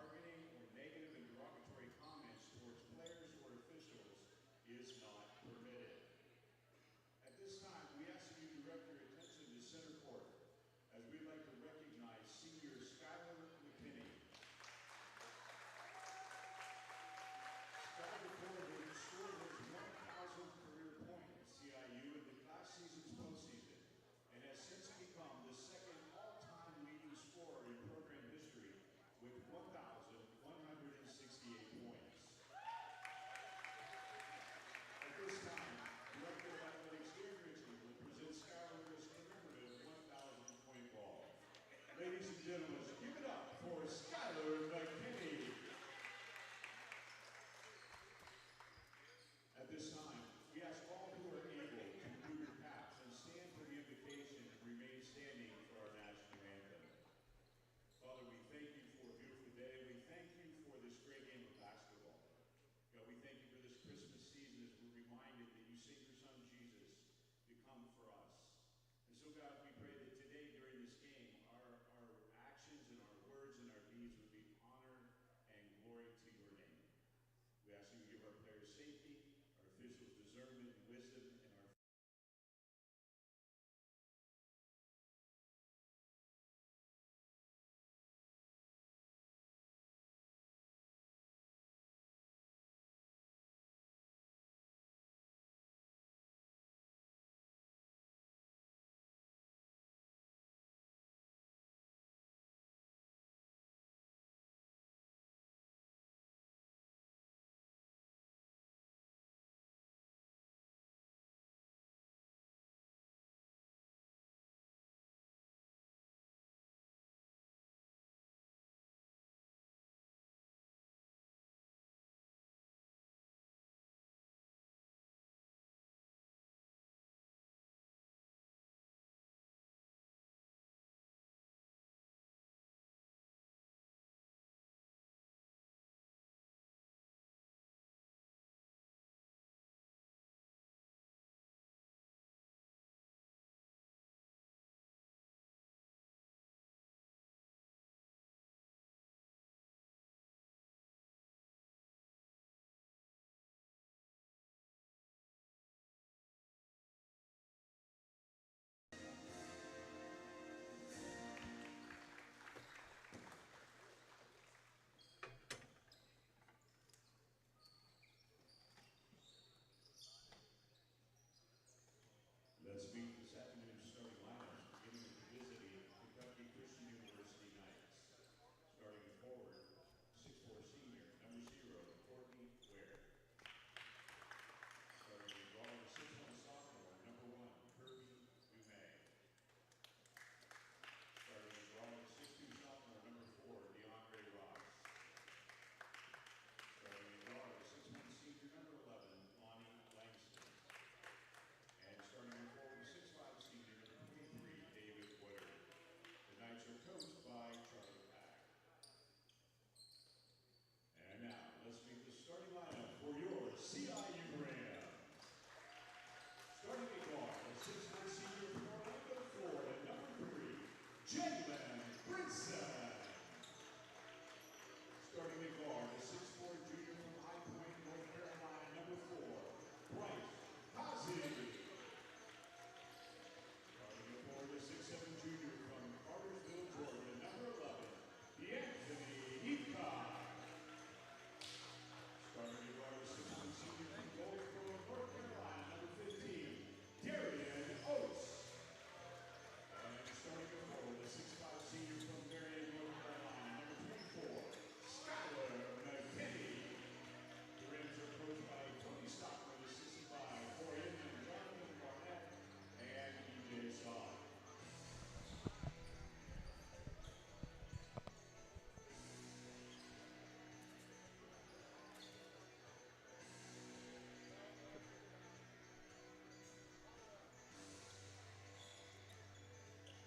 targeting or negative and derogatory comments towards players or officials is not permitted. At this time, we ask that you direct your attention to center court as we'd like to recognize senior Skylar McKinney. Skylar recorded scored his 1,000th career point at CIU in the last season's postseason and has since become the second all-time leading scorer in program history with 1,168 points. At this time, Director of Athletics Gary Ritchie will present Skylar with his commemorative 1,000-point ball. Ladies and gentlemen, give it up for Skylar McKinney. At this time, we ask all who are able to remove your caps and stand for the invocation and remain standing for our national anthem. Father, we thank you for a beautiful day. We thank you for this great game of basketball. God, we thank you for this Christmas season as we're reminded that you sent your son Jesus to come for us. And so, God, we pray that today during this game, our actions and our words and our deeds would be honor and glory to your name. We ask you to give our players safety, our officials discernment and wisdom, and our let's meet this afternoon's starting lineup, beginning with the visiting Kentucky Christian University Knights. Starting at forward, 6'4" senior, number 0, Courtney Ware. Starting at guard, 6'1" sophomore, number 1, Kirby Dumay. Starting at guard, 6'2" sophomore, number 4, DeAndre Ross. Starting at guard, 6'1" senior, number 11, Lonnie Langston. And starting at forward, 6'5" senior, number 23, David Woodard. The Knights are coached by Charlie Pack. And now, let's meet the starting lineup for your CIU Rams. Starting at guard, a 6'4" senior from Orlando, Florida, number 3, Jalen Brinson. Starting at guard, a 6'4" junior from High Point, North Carolina, number 4, Bryce Hazy. Starting at forward, a 6'7" junior from Cartersville, Georgia, number 11, D'Anthony Heathcock. Starting at guard, a 6'1" senior from Goldsboro, North Carolina, number 15, Darian Oates. And starting at forward, a 6'5" senior from Marion, North Carolina, number 24, Skylar McKinney. The Rams are coached by Tony Stockman, assisted by Corey Inman, Jonathan Barnett, and EJ Saw.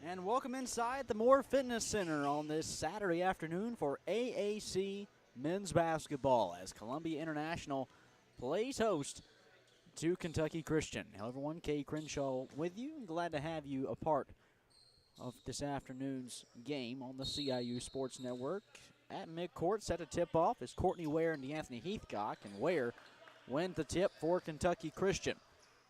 And welcome inside the Moore Fitness Center on this Saturday afternoon for AAC men's basketball as Columbia International plays host to Kentucky Christian. Hello everyone, Kay Crenshaw with you. Glad to have you a part of this afternoon's game on the CIU Sports Network. at midcourt, set to tip off is Courtney Ware and DeAnthony Heathcock, and Ware wins the tip for Kentucky Christian.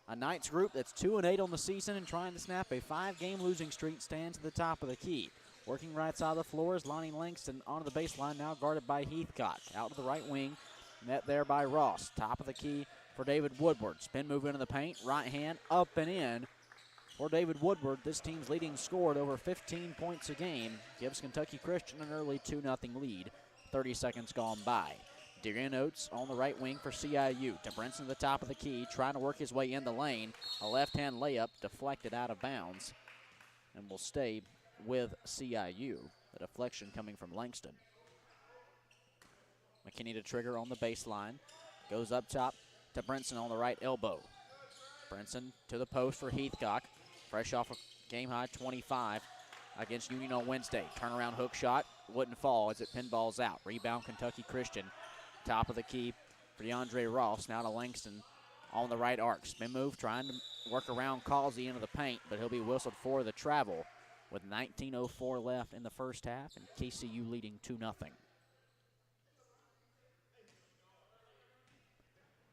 A Knights group that's 2-8 on the season and trying to snap a 5-game losing streak stands at the top of the key. Working right side of the floor is Lonnie Langston onto the baseline, now guarded by Heathcock. Out to the right wing, met there by Ross. Top of the key for David Woodward. Spin move into the paint, right hand, up and in for David Woodward. This team's leading scorer at over 15 points a game. Gives Kentucky Christian an early 2-0 lead. 30 seconds gone by. Darian Oates on the right wing for CIU. DeBrinson at the top of the key, trying to work his way in the lane. A left-hand layup deflected out of bounds and will stay with CIU. The deflection coming from Langston. McKinney to trigger on the baseline. Goes up top to Brinson on the right elbow. Brinson to the post for Heathcock. Fresh off a game-high 25 against Union on Wednesday. Turnaround hook shot. Wouldn't fall as it pinballs out. Rebound Kentucky Christian. Top of the key for DeAndre Ross. Now to Langston on the right arc. Spin move trying to work around Causey into the paint, but he'll be whistled for the travel with 19:04 left in the first half and KCU leading 2-0.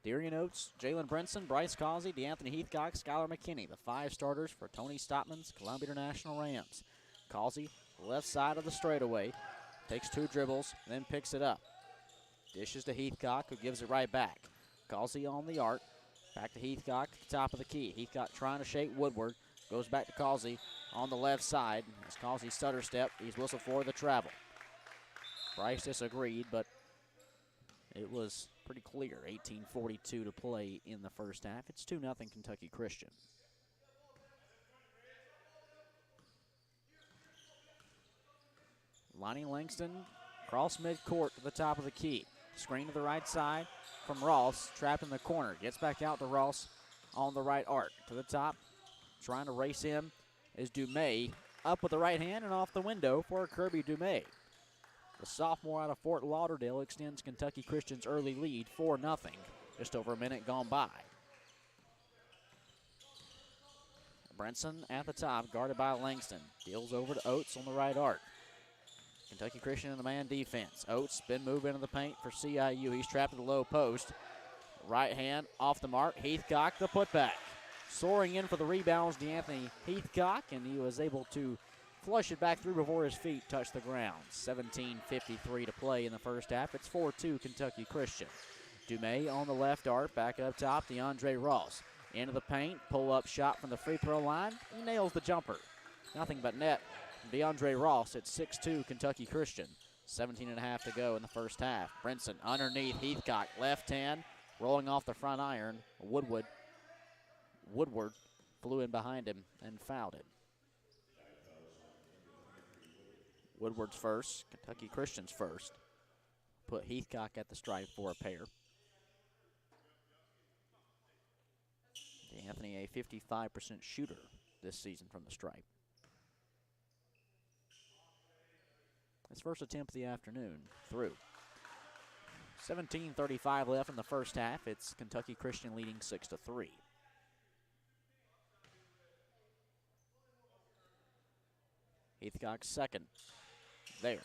Darian Oates, Jalen Brinson, Bryce Causey, DeAnthony Heathcock, Skylar McKinney, the 5 starters for Tony Stoutman's Columbia International Rams. Causey, left side of the straightaway, takes 2 dribbles, then picks it up. Dishes to Heathcock, who gives it right back. Causey on the arc, back to Heathcock at the top of the key. Heathcock trying to shake Woodward, goes back to Causey on the left side. As Causey stutter step, he's whistled for the travel. Bryce disagreed, but it was pretty clear. 18:42 to play in the first half. It's 2-0 Kentucky Christian. Lonnie Langston, cross midcourt to the top of the key. Screen to the right side from Ross, trapped in the corner. Gets back out to Ross on the right arc. To the top, trying to race him is Dumais. Up with the right hand and off the window for Kirby Dumais. The sophomore out of Fort Lauderdale extends Kentucky Christian's early lead 4-0. Just over a minute gone by. Brinson at the top, guarded by Langston. Deals over to Oates on the right arc. Kentucky Christian in the man defense. Oates spin move into the paint for CIU. He's trapped at the low post. Right hand off the mark. Heathcock the putback. Soaring in for the rebounds, DeAnthony Heathcock, and he was able to flush it back through before his feet touched the ground. 17:53 to play in the first half. It's 4-2 Kentucky Christian. Dumais on the left arc, back up top, DeAndre Ross. Into the paint, pull-up shot from the free throw line. He nails the jumper. Nothing but net. DeAndre Ross at 6-2 Kentucky Christian. 17.5 to go in the first half. Brinson underneath Heathcock, left hand, rolling off the front iron. Woodward flew in behind him and fouled him. Woodward's first, Kentucky Christian's first. Put Heathcock at the stripe for a pair. DeAnthony, a 55% shooter this season from the stripe. His first attempt of the afternoon through. 17:35 left in the first half. It's Kentucky Christian leading 6-3. Heathcock's second. There.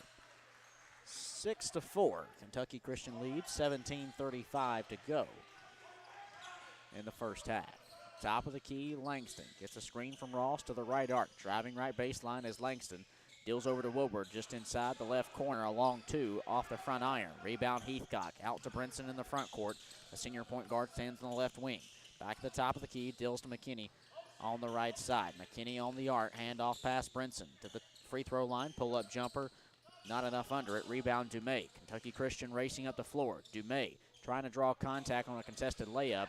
6-4. Kentucky Christian leads. 17:35 to go in the first half. Top of the key, Langston gets a screen from Ross to the right arc. Driving right baseline is Langston. Deals over to Woodward just inside the left corner, a long 2 off the front iron. Rebound Heathcock out to Brinson in the front court. The senior point guard stands on the left wing. Back at the top of the key, deals to McKinney on the right side. McKinney on the arc, handoff past Brinson to the free throw line. Pull-up jumper, not enough under it. Rebound Dumais. Kentucky Christian racing up the floor. Dumais trying to draw contact on a contested layup.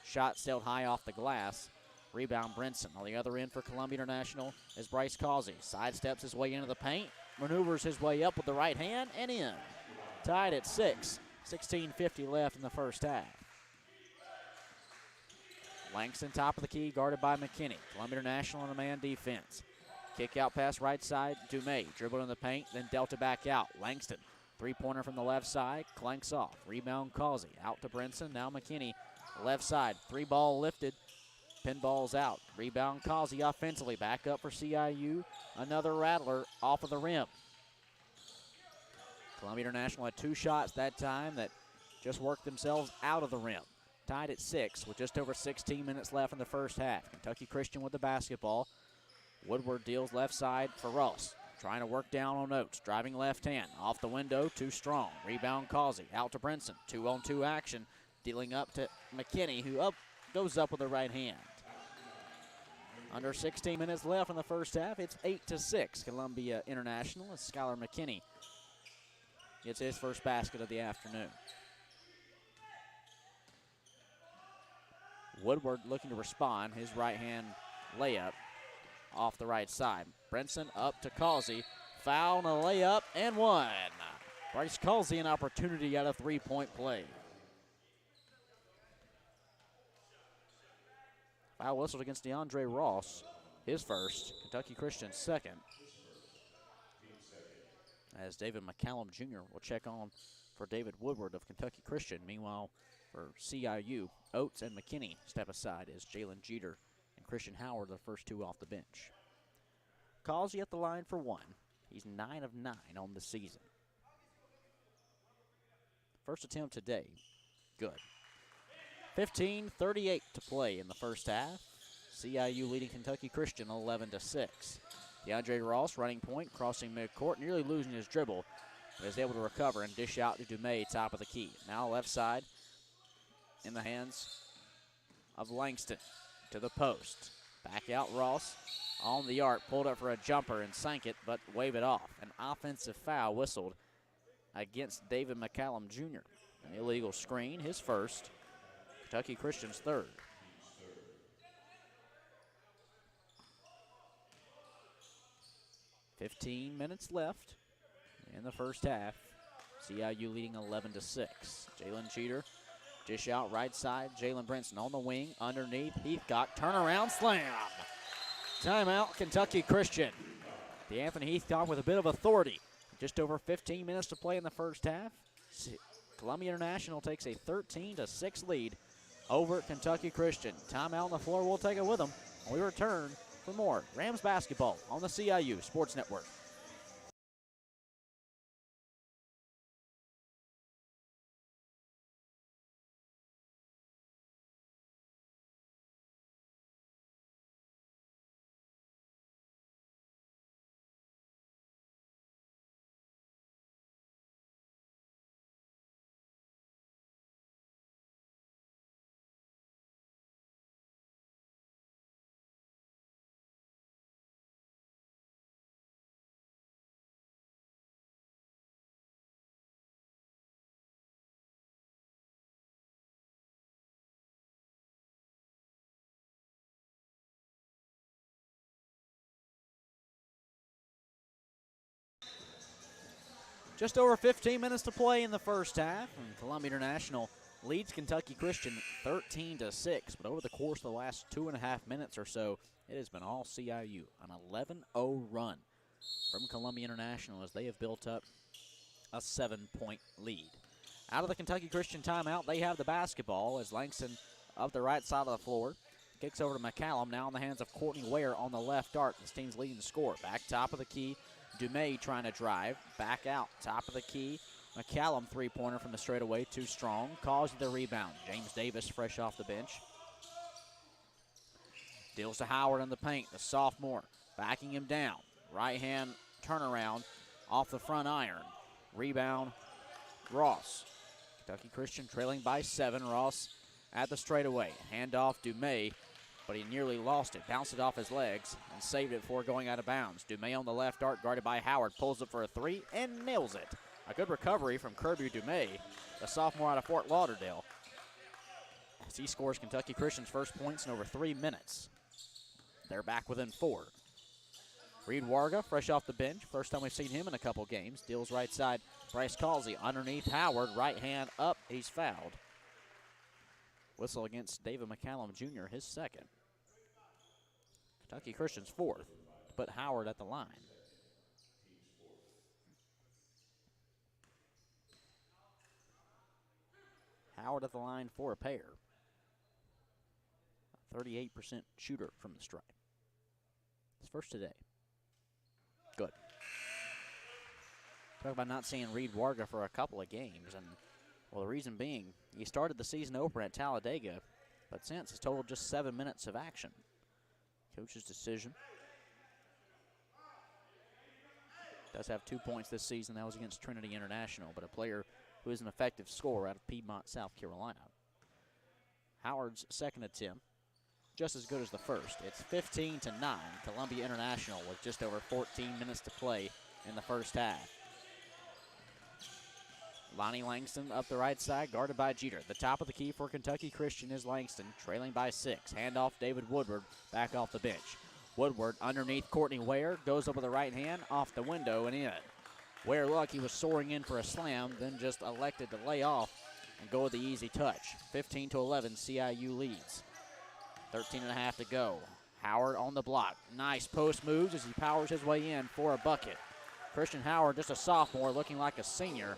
Shot sailed high off the glass. Rebound Brinson. On the other end for Columbia International is Bryce Causey. Sidesteps his way into the paint. Maneuvers his way up with the right hand and in. Tied at 6. 16:50 left in the first half. Langston top of the key, guarded by McKinney. Columbia International on a man defense. Kick out pass right side. Dumais dribbled in the paint, then delta back out. Langston, three-pointer from the left side, clanks off. Rebound Causey. Out to Brinson. Now McKinney, left side. 3-ball lifted. Pinball's out. Rebound Causey offensively. Back up for CIU. Another rattler off of the rim. Columbia International had 2 shots that time that just worked themselves out of the rim. Tied at 6 with just over 16 minutes left in the first half. Kentucky Christian with the basketball. Woodward deals left side for Ross. Trying to work down on Oates. Driving left hand. Off the window, too strong. Rebound Causey. Out to Brinson. 2-on-2 action. Dealing up to McKinney, who goes up with the right hand. Under 16 minutes left in the first half. It's 8-6. Columbia International as Skylar McKinney gets his first basket of the afternoon. Woodward looking to respond. His right hand layup off the right side. Brinson up to Causey. Foul and a layup and one. Bryce Causey an opportunity out of 3-point play. Foul whistled against DeAndre Ross. His first. Kentucky Christian second. As David McCallum Jr. will check on for David Woodward of Kentucky Christian. Meanwhile, for CIU, Oates and McKinney step aside as Jalen Jeter and Christian Howard are the first 2 off the bench. Causey at the line for 1. He's 9 of 9 on the season. First attempt today. Good. 15:38 to play in the first half. CIU leading Kentucky Christian 11-6. DeAndre Ross running point, crossing midcourt, nearly losing his dribble, but is able to recover and dish out to Dumais, top of the key. Now left side in the hands of Langston to the post. Back out Ross on the arc, pulled up for a jumper and sank it, but wave it off. An offensive foul whistled against David McCallum Jr. An illegal screen, his first. Kentucky Christian's third. "15 minutes left in the first half. CIU leading 11-6. Jalen Jeter, dish out right side. Jalen Brinson on the wing, underneath. Heathcock, turnaround slam. Timeout, Kentucky Christian. DeAnthony Heathcock with a bit of authority. Just over 15 minutes to play in the first half. Columbia International takes a 13-6 lead over Kentucky Christian. Timeout on the floor. We'll take it with them when we return for more Rams basketball on the CIU Sports Network. Just over 15 minutes to play in the first half, and Columbia International leads Kentucky Christian 13-6. But over the course of the last 2.5 minutes or so, it has been all CIU. An 11-0 run from Columbia International as they have built up a 7-point lead. Out of the Kentucky Christian timeout, they have the basketball as Langston up the right side of the floor. Kicks over to McCallum, now in the hands of Courtney Ware on the left arc. This team's leading the score. Back top of the key. Dumais trying to drive. Back out. Top of the key. McCallum three-pointer from the straightaway. Too strong. Calls the rebound. James Davis fresh off the bench. Deals to Howard in the paint. The sophomore backing him down. Right hand turnaround off the front iron. Rebound Ross. Kentucky Christian trailing by 7. Ross at the straightaway. Handoff Dumais, but he nearly lost it. Bounced it off his legs and saved it before going out of bounds. Dumais on the left arc, guarded by Howard. Pulls it for a 3 and nails it. A good recovery from Kirby Dumais, the sophomore out of Fort Lauderdale, as he scores Kentucky Christian's first points in over 3 minutes. They're back within 4. Reed Warga, fresh off the bench. First time we've seen him in a couple games. Deals right side. Bryce Causey underneath Howard. Right hand up. He's fouled. Whistle against David McCallum Jr., his second. Kentucky Christian's fourth, to put Howard at the line. Howard at the line for a pair. A 38% shooter from the stripe. His first today. Good. Talk about not seeing Reed Warga for a couple of games. And, well, the reason being, he started the season opener at Talladega, but since has totaled just 7 minutes of action. Coach's decision. Does have 2 points this season. That was against Trinity International, but a player who is an effective scorer out of Piedmont, South Carolina. Howard's second attempt, just as good as the first. It's 15-9, Columbia International with just over 14 minutes to play in the first half. Lonnie Langston up the right side, guarded by Jeter. The top of the key for Kentucky Christian is Langston, trailing by 6. Handoff David Woodward, back off the bench. Woodward underneath Courtney Ware, goes up with the right hand, off the window and in. Ware looked, he was soaring in for a slam, then just elected to lay off and go with the easy touch. 15-11, CIU leads. 13.5 to go. Howard on the block. Nice post moves as he powers his way in for a bucket. Christian Howard, just a sophomore, looking like a senior,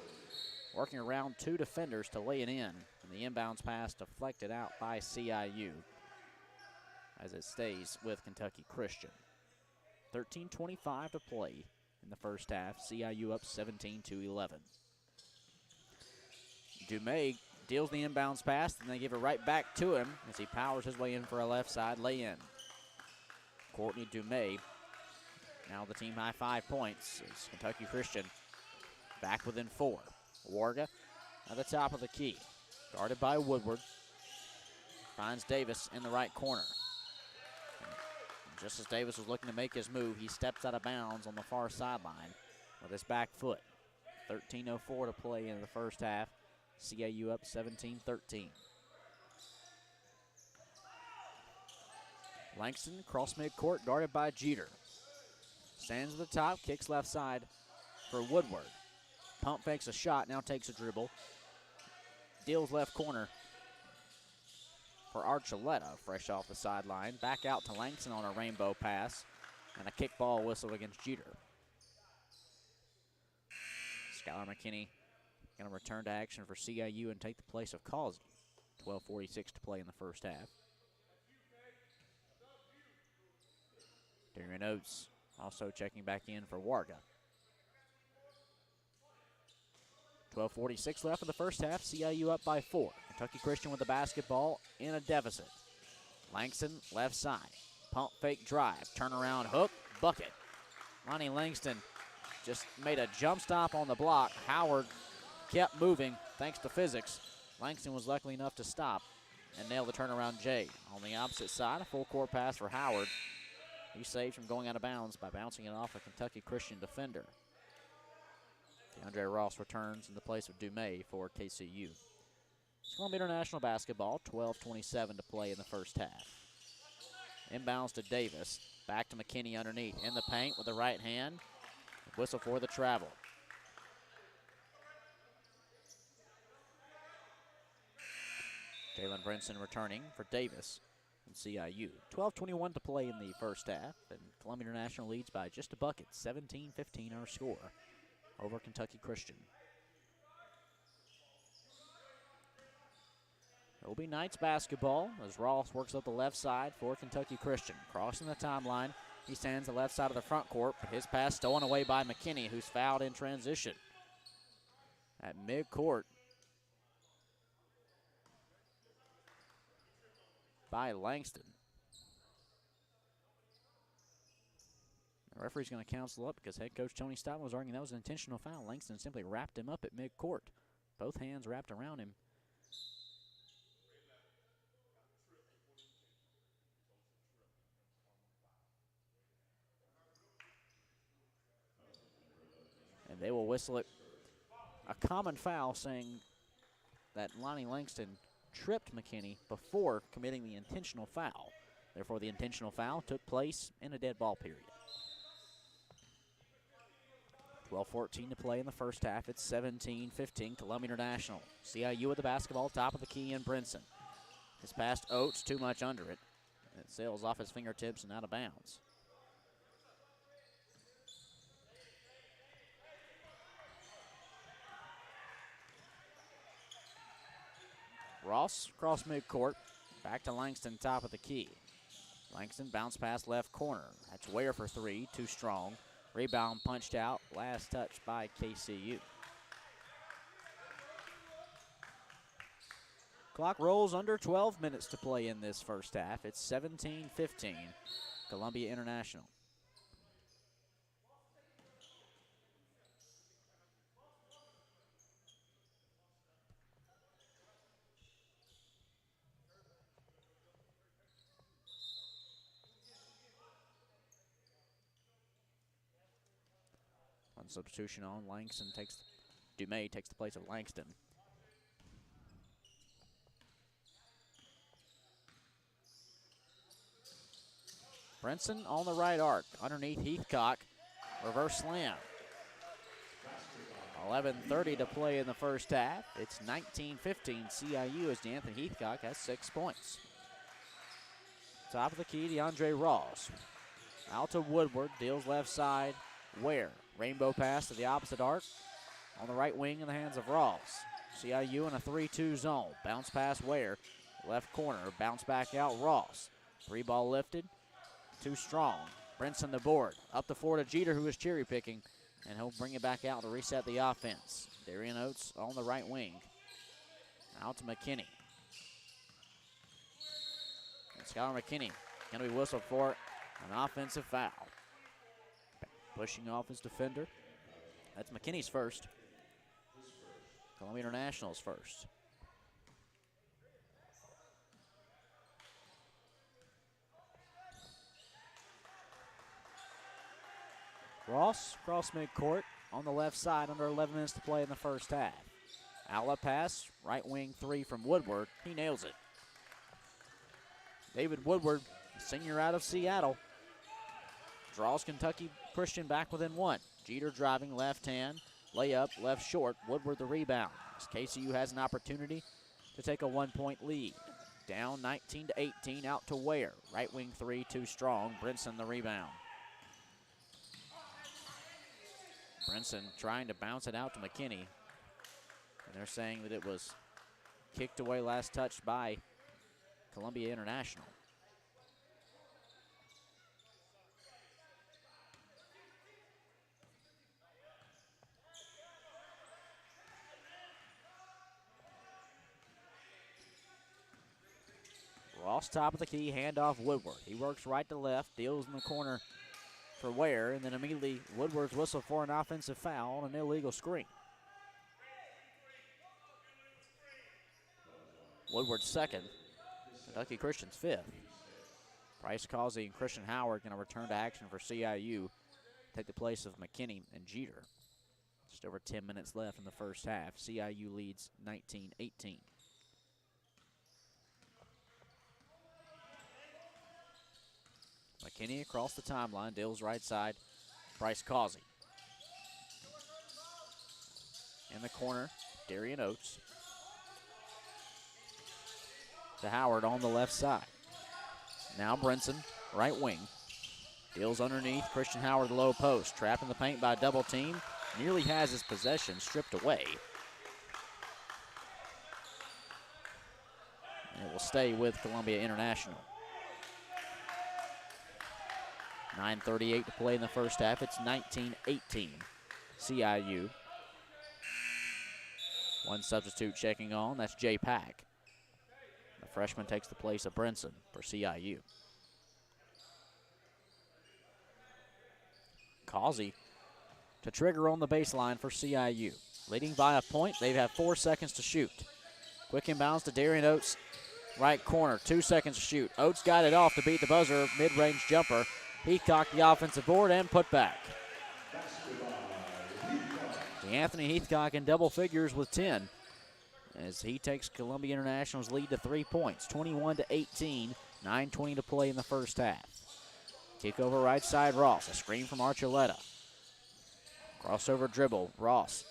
working around 2 defenders to lay it in. And the inbounds pass deflected out by CIU as it stays with Kentucky Christian. 13:25 to play in the first half. CIU up 17-11. Dumais deals the inbounds pass, and they give it right back to him as he powers his way in for a left side lay-in. Courtney Dumais, now the team high 5 points. It's Kentucky Christian back within 4. Warga at the top of the key, guarded by Woodward. Finds Davis in the right corner. And just as Davis was looking to make his move, he steps out of bounds on the far sideline with his back foot. 13:04 to play in the first half. CIU up 17-13. Langston, cross midcourt, guarded by Jeter. Stands at the top, kicks left side for Woodward. Pump fakes a shot, now takes a dribble. Deals left corner for Archuleta, fresh off the sideline. Back out to Langston on a rainbow pass, and a kickball whistle against Jeter. Skylar McKinney going to return to action for CIU and take the place of Causey. 12:46 to play in the first half. Darian Oates also checking back in for Warga. 12:46 left in the first half. CIU up by 4. Kentucky Christian with the basketball in a deficit. Langston left side. Pump fake drive. Turnaround hook. Bucket. Lonnie Langston just made a jump stop on the block. Howard kept moving thanks to physics. Langston was lucky enough to stop and nail the turnaround J. On the opposite side, a full court pass for Howard. He saved from going out of bounds by bouncing it off a Kentucky Christian defender. DeAndre Ross returns in the place of Dumais for KCU. It's Columbia International basketball, 12:27 to play in the first half. Inbounds to Davis. Back to McKinney underneath. In the paint with the right hand. Whistle for the travel. Jalen Brinson returning for Davis and CIU. 12:21 to play in the first half, and Columbia International leads by just a bucket. 17-15 our score over Kentucky Christian. It will be Knights basketball as Ross works up the left side for Kentucky Christian. Crossing the timeline, he stands the left side of the front court, but his pass stolen away by McKinney, who's fouled in transition. At midcourt by Langston. The referee's going to counsel up because head coach Tony Stoutland was arguing that was an intentional foul. Langston simply wrapped him up at midcourt. Both hands wrapped around him. And they will whistle it a common foul, saying that Lonnie Langston tripped McKinney before committing the intentional foul. Therefore, the intentional foul took place in a dead ball period. 12:14 to play in the first half. It's 17-15, Columbia International. CIU with the basketball, top of the key in Brinson. His pass to Oates, too much under it. It sails off his fingertips and out of bounds. Ross across midcourt, back to Langston, top of the key. Langston bounce pass left corner. That's Ware for 3, too strong. Rebound punched out. Last touch by KCU. Clock rolls under 12 minutes to play in this first half. It's 17-15, Columbia International. One substitution on. Dumais takes the place of Langston. Brinson on the right arc. Underneath Heathcock. Reverse slam. 11:30 to play in the first half. It's 19-15 CIU as D'Anthony Heathcock has 6 points. Top of the key, DeAndre Ross. Out to Woodward, deals left side. Ware. Rainbow pass to the opposite arc. On the right wing in the hands of Ross. CIU in a 3-2 zone. Bounce pass Ware. Left corner, bounce back out Ross. 3-ball lifted. Too strong. Brinson the board. Up the floor to Jeter, who is cherry picking. And he'll bring it back out to reset the offense. Darian Oates on the right wing. Out to McKinney. And Skylar McKinney going to be whistled for an offensive foul. Pushing off his defender. That's McKinney's first. Columbia International's first. Ross, cross midcourt on the left side, under 11 minutes to play in the first half. Outlet pass, right wing 3 from Woodward. He nails it. David Woodward, senior out of Seattle, draws Kentucky Christian back within 1. Jeter driving left hand, layup, left short. Woodward the rebound. As KCU has an opportunity to take a 1-point lead. Down 19-18, out to Ware. Right wing 3, too strong. Brinson the rebound. Brinson trying to bounce it out to McKinney. And they're saying that it was kicked away last touch by Columbia International. Ross top of the key, handoff Woodward. He works right to left, deals in the corner for Ware, and then immediately Woodward's whistle for an offensive foul on an illegal screen. Woodward's second, Kentucky Christian's fifth. Bryce Causey and Christian Howard going to return to action for CIU, take the place of McKinney and Jeter. Just over 10 minutes left in the first half. CIU leads 19-18. McKinney across the timeline, deals right side, Bryce Causey. In the corner, Darian Oates. To Howard on the left side. Now Brinson, right wing. Deals underneath, Christian Howard low post. Trapped in the paint by a double team. Nearly has his possession stripped away. And it will stay with Columbia International. 9:38 to play in the first half. It's 19-18 CIU. One substitute checking on. That's Jay Pack. The freshman takes the place of Brinson for CIU. Causey to trigger on the baseline for CIU. Leading by a point. They have 4 seconds to shoot. Quick inbounds to Darian Oates. Right corner. 2 seconds to shoot. Oates got it off to beat the buzzer. Mid-range jumper. Heathcock the offensive board and put back. D'Anthony Heathcock in double figures with 10 as he takes Columbia International's lead to 3 points, 21-18, 9:20 to play in the first half. Kick over right side Ross, a screen from Archuleta. Crossover dribble, Ross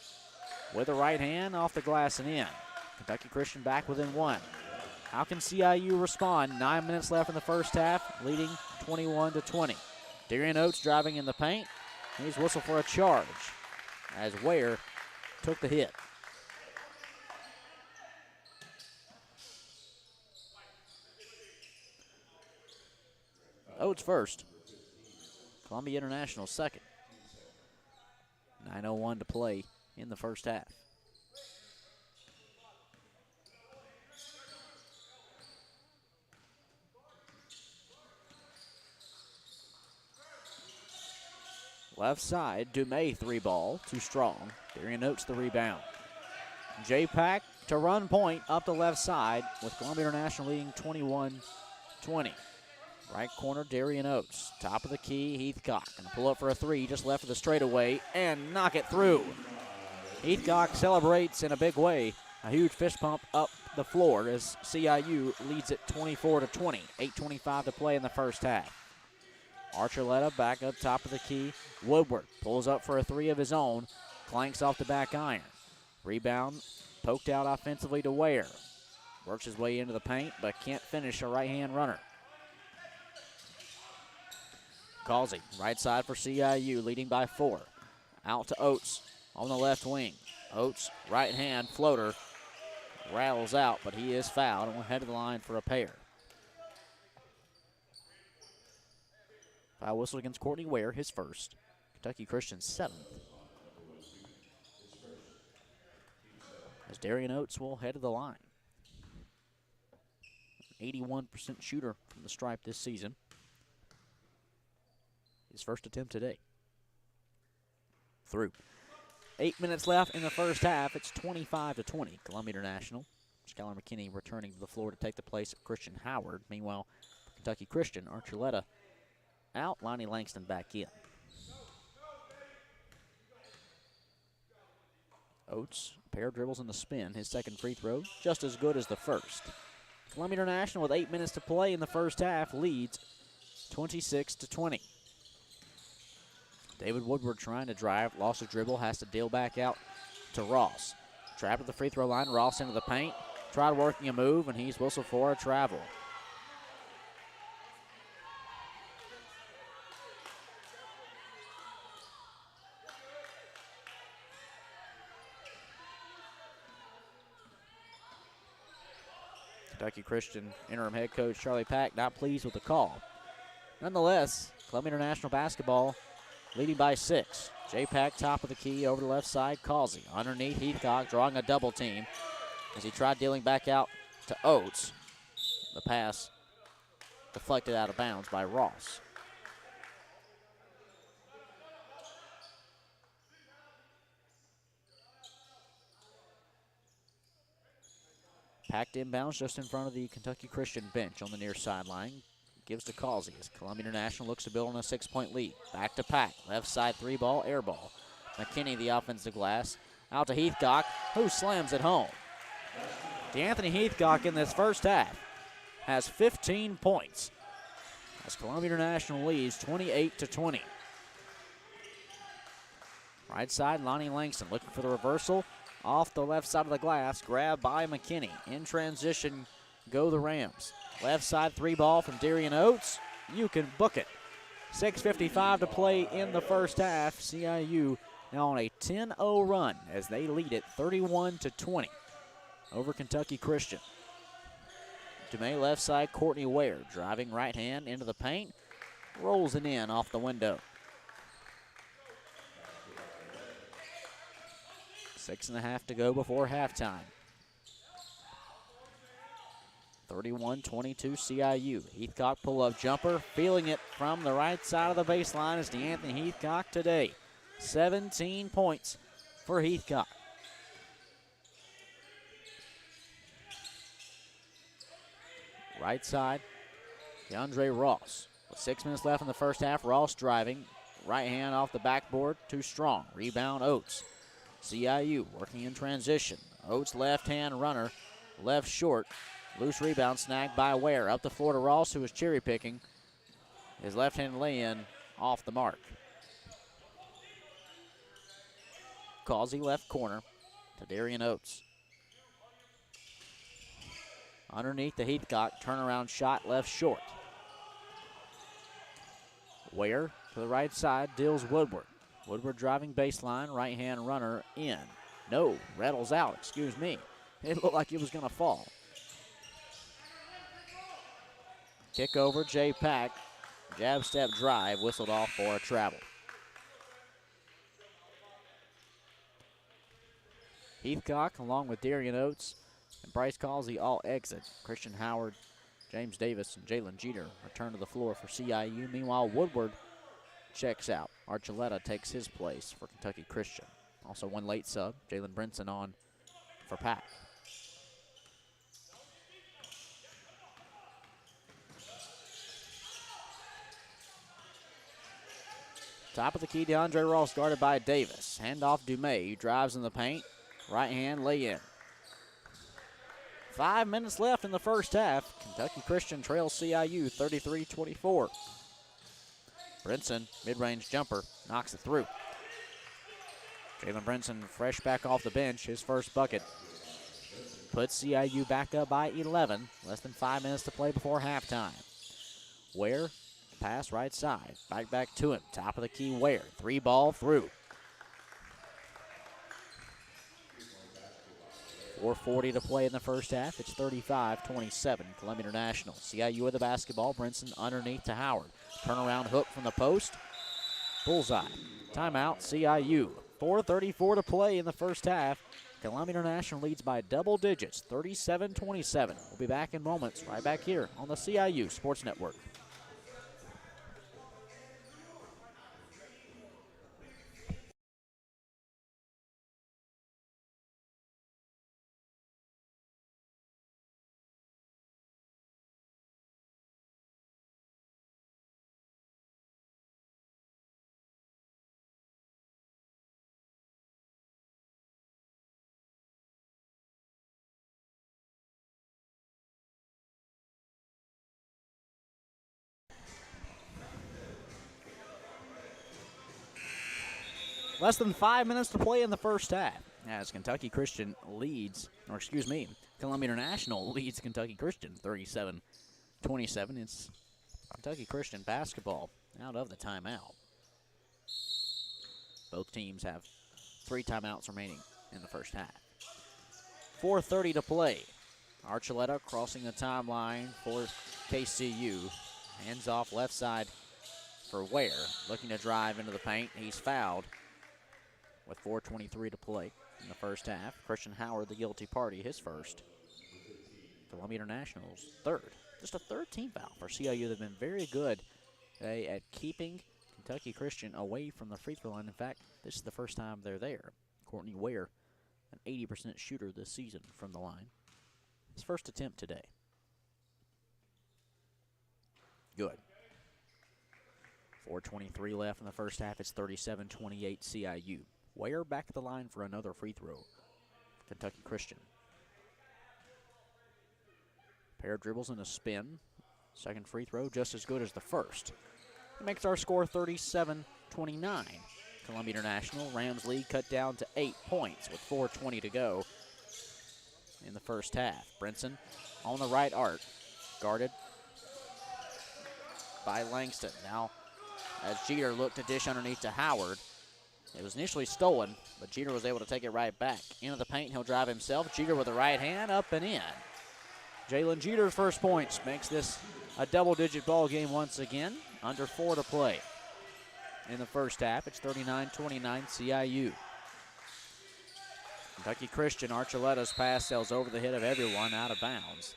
with a right hand off the glass and in. Kentucky Christian back within 1. How can CIU respond? 9 minutes left in the first half, leading 21-20. Darian Oates driving in the paint. He's whistled for a charge as Ware took the hit. Oates first. Columbia International second. 9:01 to play in the first half. Left side, Dumais 3-ball, too strong. Darian Oates the rebound. J-Pack to run point up the left side with Columbia International leading 21-20. Right corner, Darian Oates. Top of the key, Heathcock. Gonna pull up for a three, just left of the straightaway, and knock it through. Heathcock celebrates in a big way. A huge fist pump up the floor as CIU leads it 24-20. 8:25 to play in the first half. Archuleta back up top of the key. Woodward pulls up for a three of his own. Clanks off the back iron. Rebound poked out offensively to Ware. Works his way into the paint, but can't finish a right-hand runner. Causey, right side for CIU, leading by 4. Out to Oates on the left wing. Oates, right hand floater, rattles out, but he is fouled and will head to the line for a pair. Foul whistle against Courtney Ware, his first. Kentucky Christian 7th. As Darian Oates will head to the line. 81% shooter from the stripe this season. His first attempt today. Through. 8 minutes left in the first half. It's 25-20. Columbia International. Skylar McKinney returning to the floor to take the place of Christian Howard. Meanwhile, Kentucky Christian, Archuleta out, Lonnie Langston back in. Oates, a pair of dribbles in the spin. His second free throw, just as good as the first. Columbia International with 8 minutes to play in the first half leads 26-20. David Woodward trying to drive, lost a dribble, has to deal back out to Ross. Trapped at the free throw line, Ross into the paint. Tried working a move, and he's whistled for a travel. Kentucky Christian interim head coach Charlie Pack not pleased with the call. Nonetheless, Columbia International basketball leading by 6. J-Pack top of the key over the left side. Causey underneath Heathcock drawing a double team as he tried dealing back out to Oates. The pass deflected out of bounds by Ross. Packed inbounds just in front of the Kentucky Christian bench on the near sideline. Gives to Causey as Columbia International looks to build on a 6-point lead. Back to Pack. Left side 3-ball, air ball. McKinney the offensive glass. Out to Heathcock, who slams it home. DeAnthony Heathcock in this first half has 15 points as Columbia International leads 28-20. Right side, Lonnie Langston looking for the reversal. Off the left side of the glass, grabbed by McKinney. In transition, go the Rams. Left side 3-ball from Darian Oates. You can book it. 6:55 to play in the first half. CIU now on a 10-0 run as they lead it 31-20 over Kentucky Christian. Dumais left side, Courtney Ware driving right hand into the paint. Rolls it in off the window. 6.5 to go before halftime. 31-22 CIU. Heathcock pull-up jumper, feeling it from the right side of the baseline is DeAnthony Heathcock today. 17 points for Heathcock. Right side, DeAndre Ross. With 6 minutes left in the first half, Ross driving. Right hand off the backboard, too strong. Rebound Oates. CIU working in transition. Oates left-hand runner, left short. Loose rebound snagged by Ware. Up the floor to Ross, who is cherry picking. His left-hand lay-in off the mark. Causey left corner to Darian Oates. Underneath the Heathcock, turnaround shot left short. Ware to the right side, deals Woodward. Woodward driving baseline, right-hand runner in. No, rattles out, excuse me. It looked like it was going to fall. Kick over, J-Pack. Jab step drive, whistled off for a travel. Heathcock, along with Darian Oates and Bryce Causey, all exit. Christian Howard, James Davis, and Jalen Jeter return to the floor for CIU. Meanwhile, Woodward checks out. Archuleta takes his place for Kentucky Christian. Also one late sub, Jalen Brinson on for Pack. Top of the key, DeAndre Ross guarded by Davis. Handoff Dumais, drives in the paint. Right hand lay-in. 5 minutes left in the first half. Kentucky Christian trails CIU 33-24. Brinson, mid-range jumper, knocks it through. Jalen Brinson fresh back off the bench, his first bucket. Puts CIU back up by 11. Less than 5 minutes to play before halftime. Ware, pass right side. Back to him. Top of the key, Ware. 3-ball through. 4:40 to play in the first half. It's 35-27. Columbia International. CIU with the basketball. Brinson underneath to Howard. Turnaround hook from the post. Bullseye. Timeout, CIU. 4:34 to play in the first half. Columbia International leads by double digits, 37-27. We'll be back in moments, right back here on the CIU Sports Network. Less than 5 minutes to play in the first half as Kentucky Christian leads, or excuse me, Columbia International leads Kentucky Christian 37-27. It's Kentucky Christian basketball out of the timeout. Both teams have 3 timeouts remaining in the first half. 4:30 to play. Archuleta crossing the timeline for KCU. Hands off left side for Ware. Looking to drive into the paint. He's fouled with 4:23 to play in the first half. Christian Howard, the guilty party, his first. Columbia International's third. Just a third team foul for CIU. They've been very good today at keeping Kentucky Christian away from the free throw line. In fact, this is the first time they're there. Courtney Ware, an 80% shooter this season from the line. His first attempt today. Good. 4:23 left in the first half. It's 37-28 CIU. Ware back at the line for another free throw. Kentucky Christian. Pair of dribbles and a spin. Second free throw just as good as the first. It makes our score 37-29. Columbia International. Rams lead cut down to 8 points with 4:20 to go in the first half. Brinson on the right arc. Guarded by Langston. Now as Jeter looked to dish underneath to Howard. It was initially stolen, but Jeter was able to take it right back. Into the paint, he'll drive himself. Jeter with the right hand, up and in. Jalen Jeter's first points makes this a double-digit ball game once again. Under 4 to play in the first half. It's 39-29 CIU. Kentucky Christian, Archuleta's pass sails over the head of everyone, out of bounds.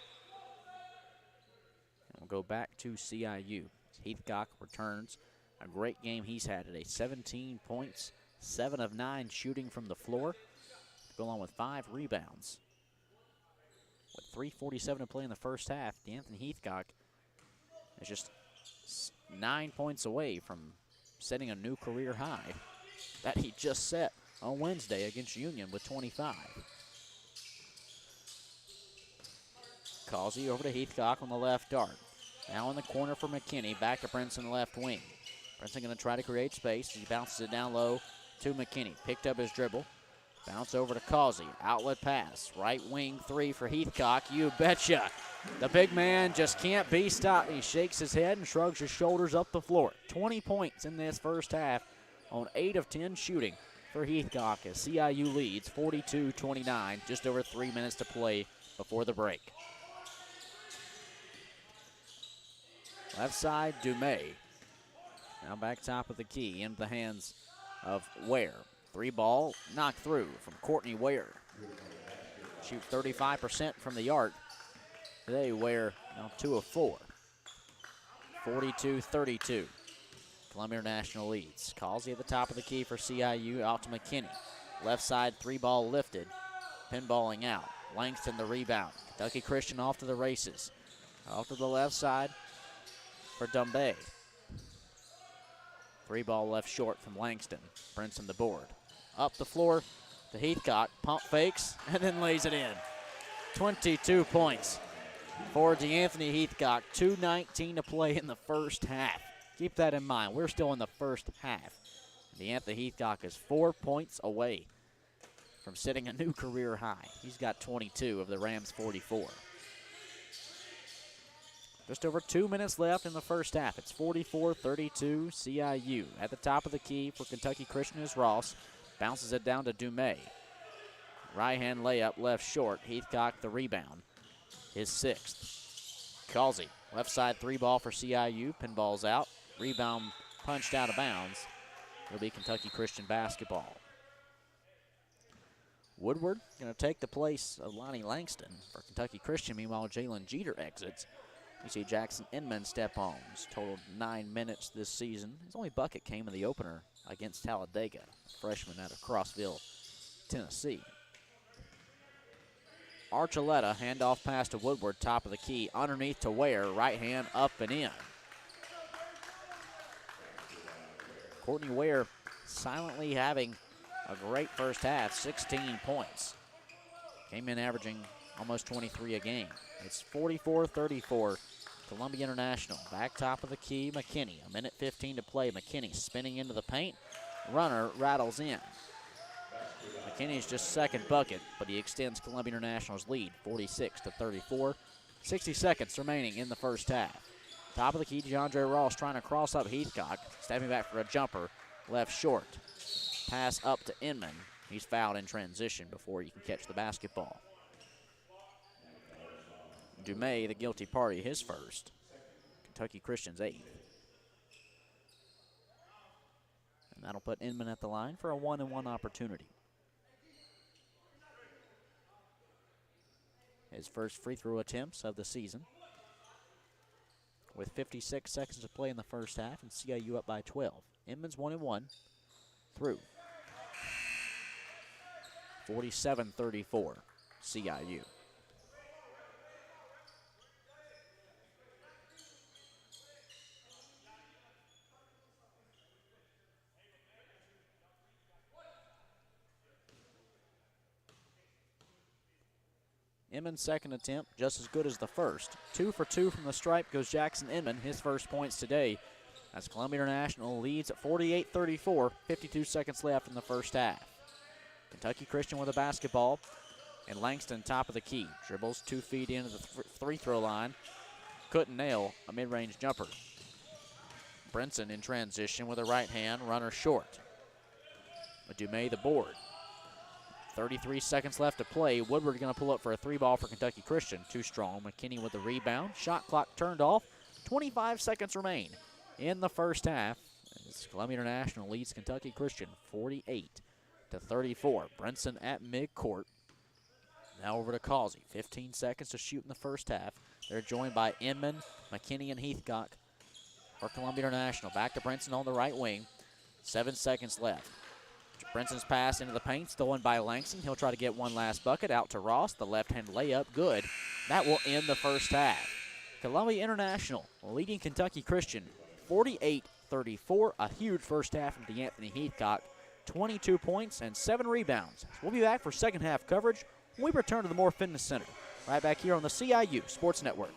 And we'll go back to CIU. Heathcock returns. A great game he's had today. 17 points, 7 of 9 shooting from the floor. Go along with 5 rebounds. With 3:47 to play in the first half, D'Anthony Heathcock is just 9 points away from setting a new career high that he just set on Wednesday against Union with 25. Causey over to Heathcock on the left dart. Now in the corner for McKinney. Back to Brinson left wing. Brinson going to try to create space. He bounces it down low to McKinney. Picked up his dribble. Bounce over to Causey. Outlet pass. Right wing 3 for Heathcock. You betcha. The big man just can't be stopped. He shakes his head and shrugs his shoulders up the floor. 20 points in this first half on 8 of 10 shooting for Heathcock as CIU leads 42-29. Just over 3 minutes to play before the break. Left side, Dumais. Now back top of the key into the hands of Ware. Three ball knocked through from Courtney Ware. Shoot 35% from the arc. Today, Ware now 2 of 4. 42-32. Columbia International leads. Causey at the top of the key for CIU, out to McKinney. Left side, three ball lifted. Pinballing out. Langston the rebound. Kentucky Christian off to the races. Off to the left side for Dumbay. Three ball left short from Langston. Brinson the board. Up the floor to Heathcock. Pump fakes and then lays it in. 22 points for DeAnthony Heathcock. 2:19 to play in the first half. Keep that in mind. We're still in the first half. DeAnthony Heathcock is 4 points away from setting a new career high. He's got 22 of the Rams' 44. Just over 2 minutes left in the first half. It's 44-32 CIU. At the top of the key for Kentucky Christian is Ross. Bounces it down to Dumais. Right-hand layup left short. Heathcock the rebound. His sixth. Causey, left side three ball for CIU. Pinball's out. Rebound punched out of bounds. It'll be Kentucky Christian basketball. Woodward going to take the place of Lonnie Langston for Kentucky Christian. Meanwhile, Jalen Jeter exits. You see Jackson Inman step on. He's totaled 9 minutes this season. His only bucket came in the opener against Talladega, a freshman out of Crossville, Tennessee. Archuleta, handoff pass to Woodward, top of the key, underneath to Ware, right hand up and in. Courtney Ware silently having a great first half, 16 points. Came in averaging almost 23 a game. It's 44-34, Columbia International. Back top of the key, McKinney. A minute 15 to play. McKinney spinning into the paint. Runner rattles in. McKinney's just second bucket, but he extends Columbia International's lead, 46-34. 60 seconds remaining in the first half. Top of the key, DeAndre Ross trying to cross up Heathcock. Stepping back for a jumper, left short. Pass up to Inman. He's fouled in transition before he can catch the basketball. Dumais, the guilty party, his first. Kentucky Christian's eighth. And that'll put Inman at the line for a 1-and-1 opportunity. His first free throw attempts of the season. With 56 seconds to play in the first half and CIU up by 12. Inman's 1-and-1 through. 47-34 CIU. Inman's second attempt, just as good as the first. 2 for 2 from the stripe goes Jackson Inman, his first points today. As Columbia International leads at 48-34, 52 seconds left in the first half. Kentucky Christian with a basketball, and Langston top of the key. Dribbles 2 feet into the free throw line. Couldn't nail a mid-range jumper. Brinson in transition with a right hand, runner short. Dumais the board. 33 seconds left to play. Woodward going to pull up for a three ball for Kentucky Christian. Too strong. McKinney with the rebound. Shot clock turned off. 25 seconds remain in the first half. As Columbia International leads Kentucky Christian 48-34. Brinson at midcourt. Now over to Causey. 15 seconds to shoot in the first half. They're joined by Inman, McKinney, and Heathcock for Columbia International. Back to Brinson on the right wing. 7 seconds left. Brinson's pass into the paint, stolen by Langston. He'll try to get one last bucket. Out to Ross. The left-hand layup, good. That will end the first half. Columbia International leading Kentucky Christian 48-34. A huge first half from DeAnthony Heathcock. 22 points and 7 rebounds. We'll be back for second half coverage when we return to the Moore Fitness Center. Right back here on the CIU Sports Network.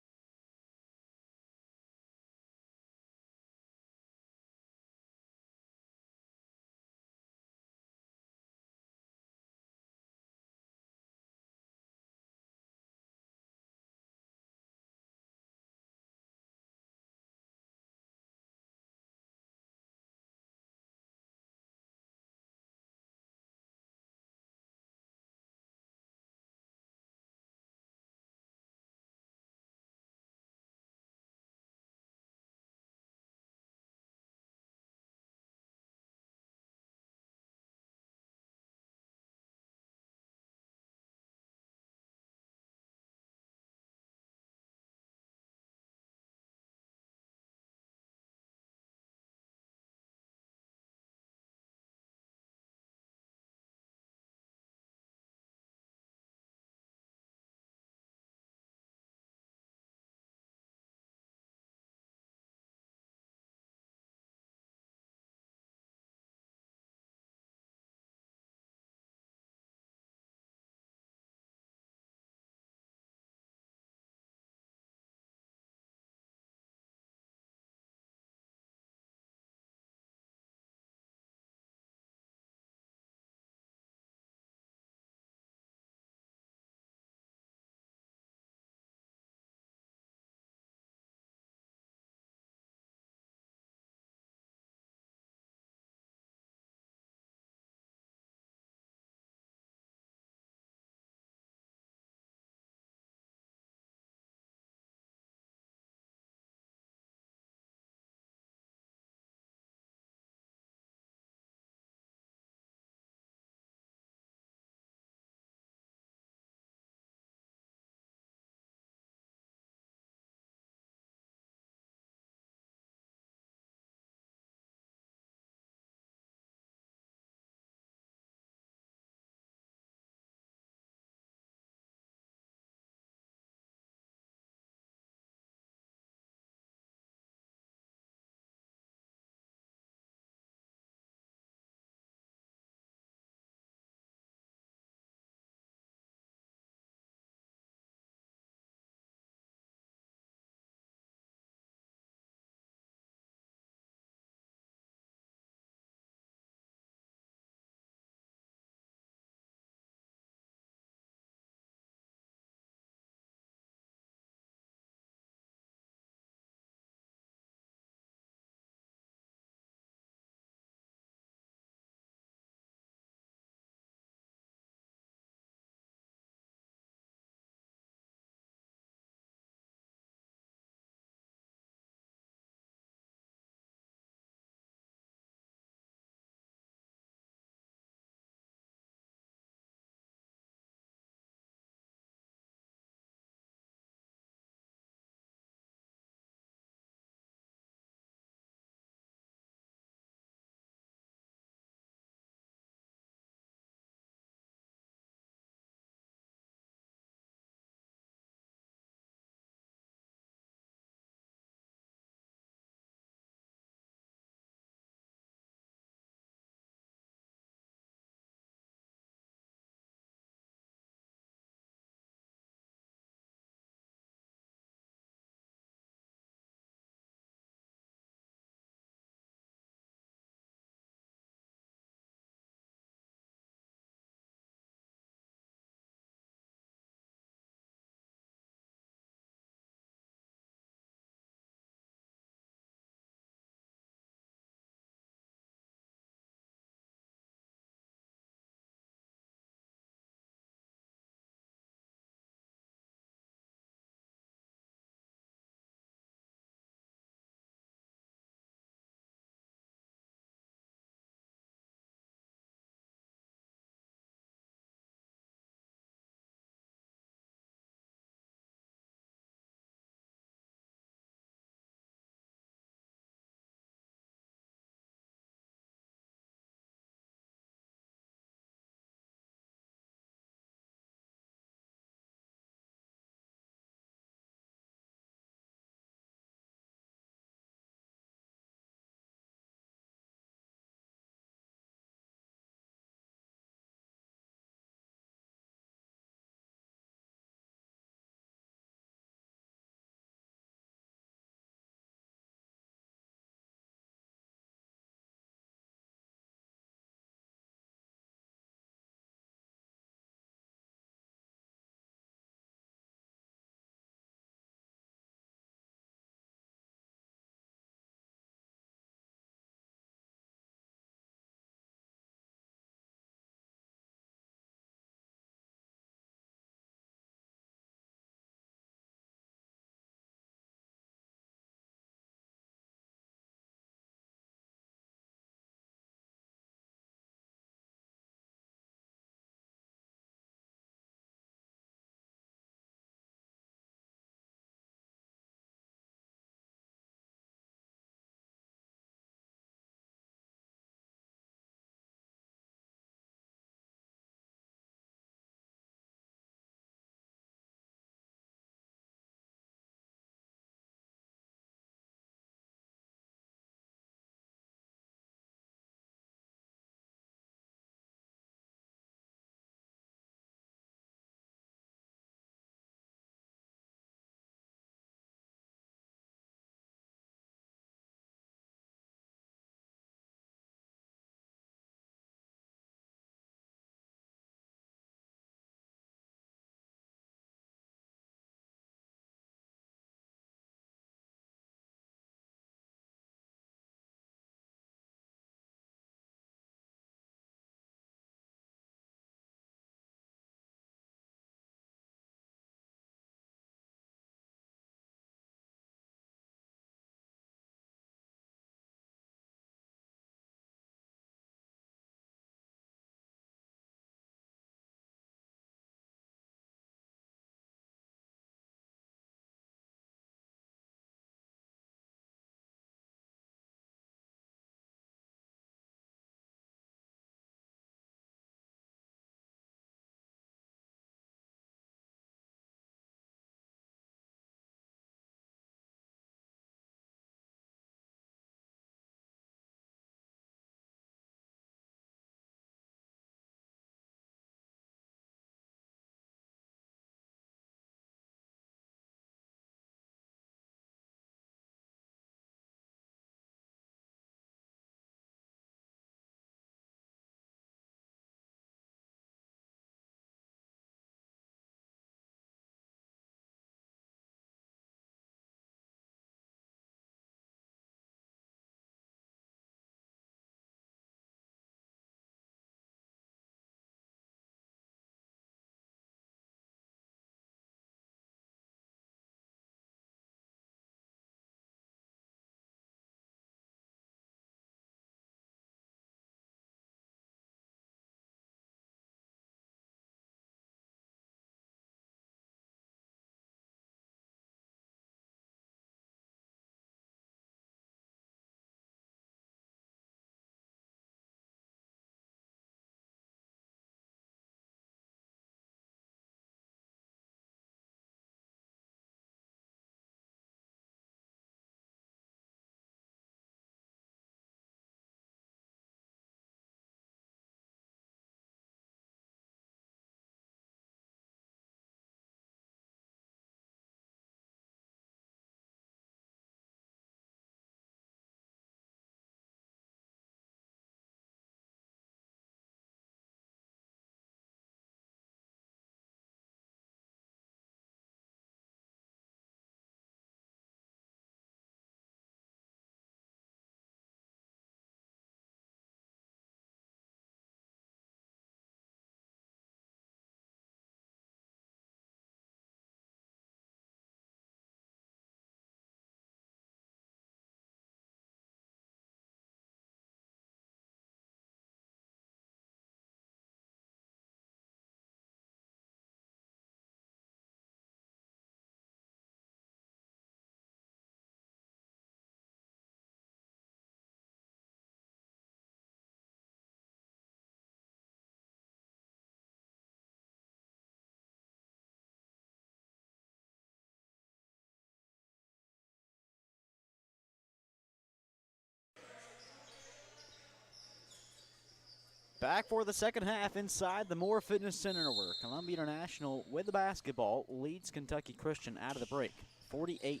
Back for the second half inside the Moore Fitness Center, where Columbia International with the basketball leads Kentucky Christian out of the break, 48-36.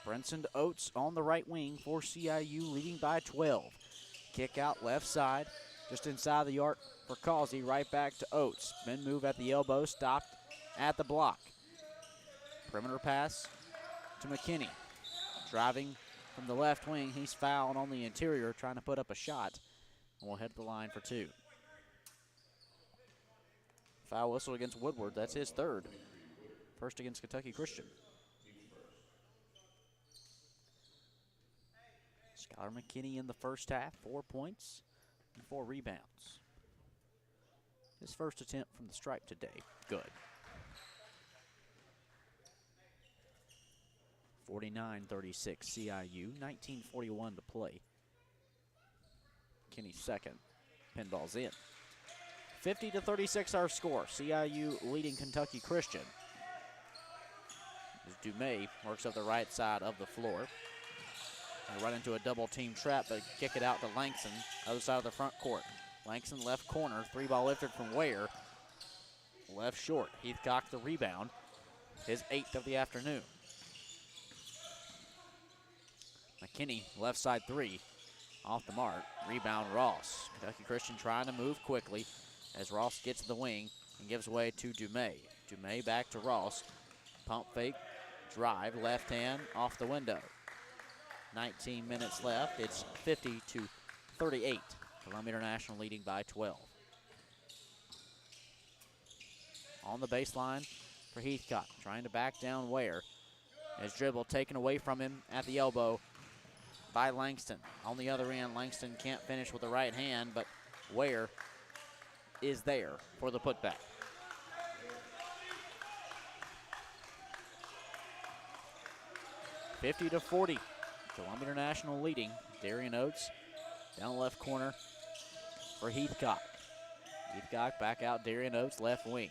Brinson Oates on the right wing for CIU, leading by 12. Kick out left side, just inside the arc for Causey, right back to Oates. Men move at the elbow, stopped at the block. Perimeter pass to McKinney. Driving from the left wing, he's fouled on the interior, trying to put up a shot. We'll head to the line for two. Foul whistle against Woodward. That's his third. First against Kentucky Christian. Skylar McKinney in the first half, 4 points and 4 rebounds. His first attempt from the stripe today. Good. 49-36 CIU, 19:41 to play. McKinney's second. Pinball's in. 50-36 our score. CIU leading Kentucky Christian. As Dumais works up the right side of the floor. They run into a double team trap, but kick it out to Langston, other side of the front court. Langston left corner, 3-ball lifted from Ware. Left short. Heathcock the rebound. His 8th of the afternoon. McKinney, left side 3. Off the mark. Rebound Ross. Kentucky Christian trying to move quickly as Ross gets to the wing and gives way to Dumais. Dumais back to Ross. Pump fake. Drive. Left hand off the window. 19 minutes left. It's 50-38. Columbia International leading by 12. On the baseline for Heathcock. Trying to back down Ware. His dribble taken away from him at the elbow by Langston. On the other end, Langston can't finish with the right hand, but Ware is there for the putback. (50-40). Columbia International leading. Darian Oates down left corner for Heathcock. Heathcock back out. Darian Oates left wing.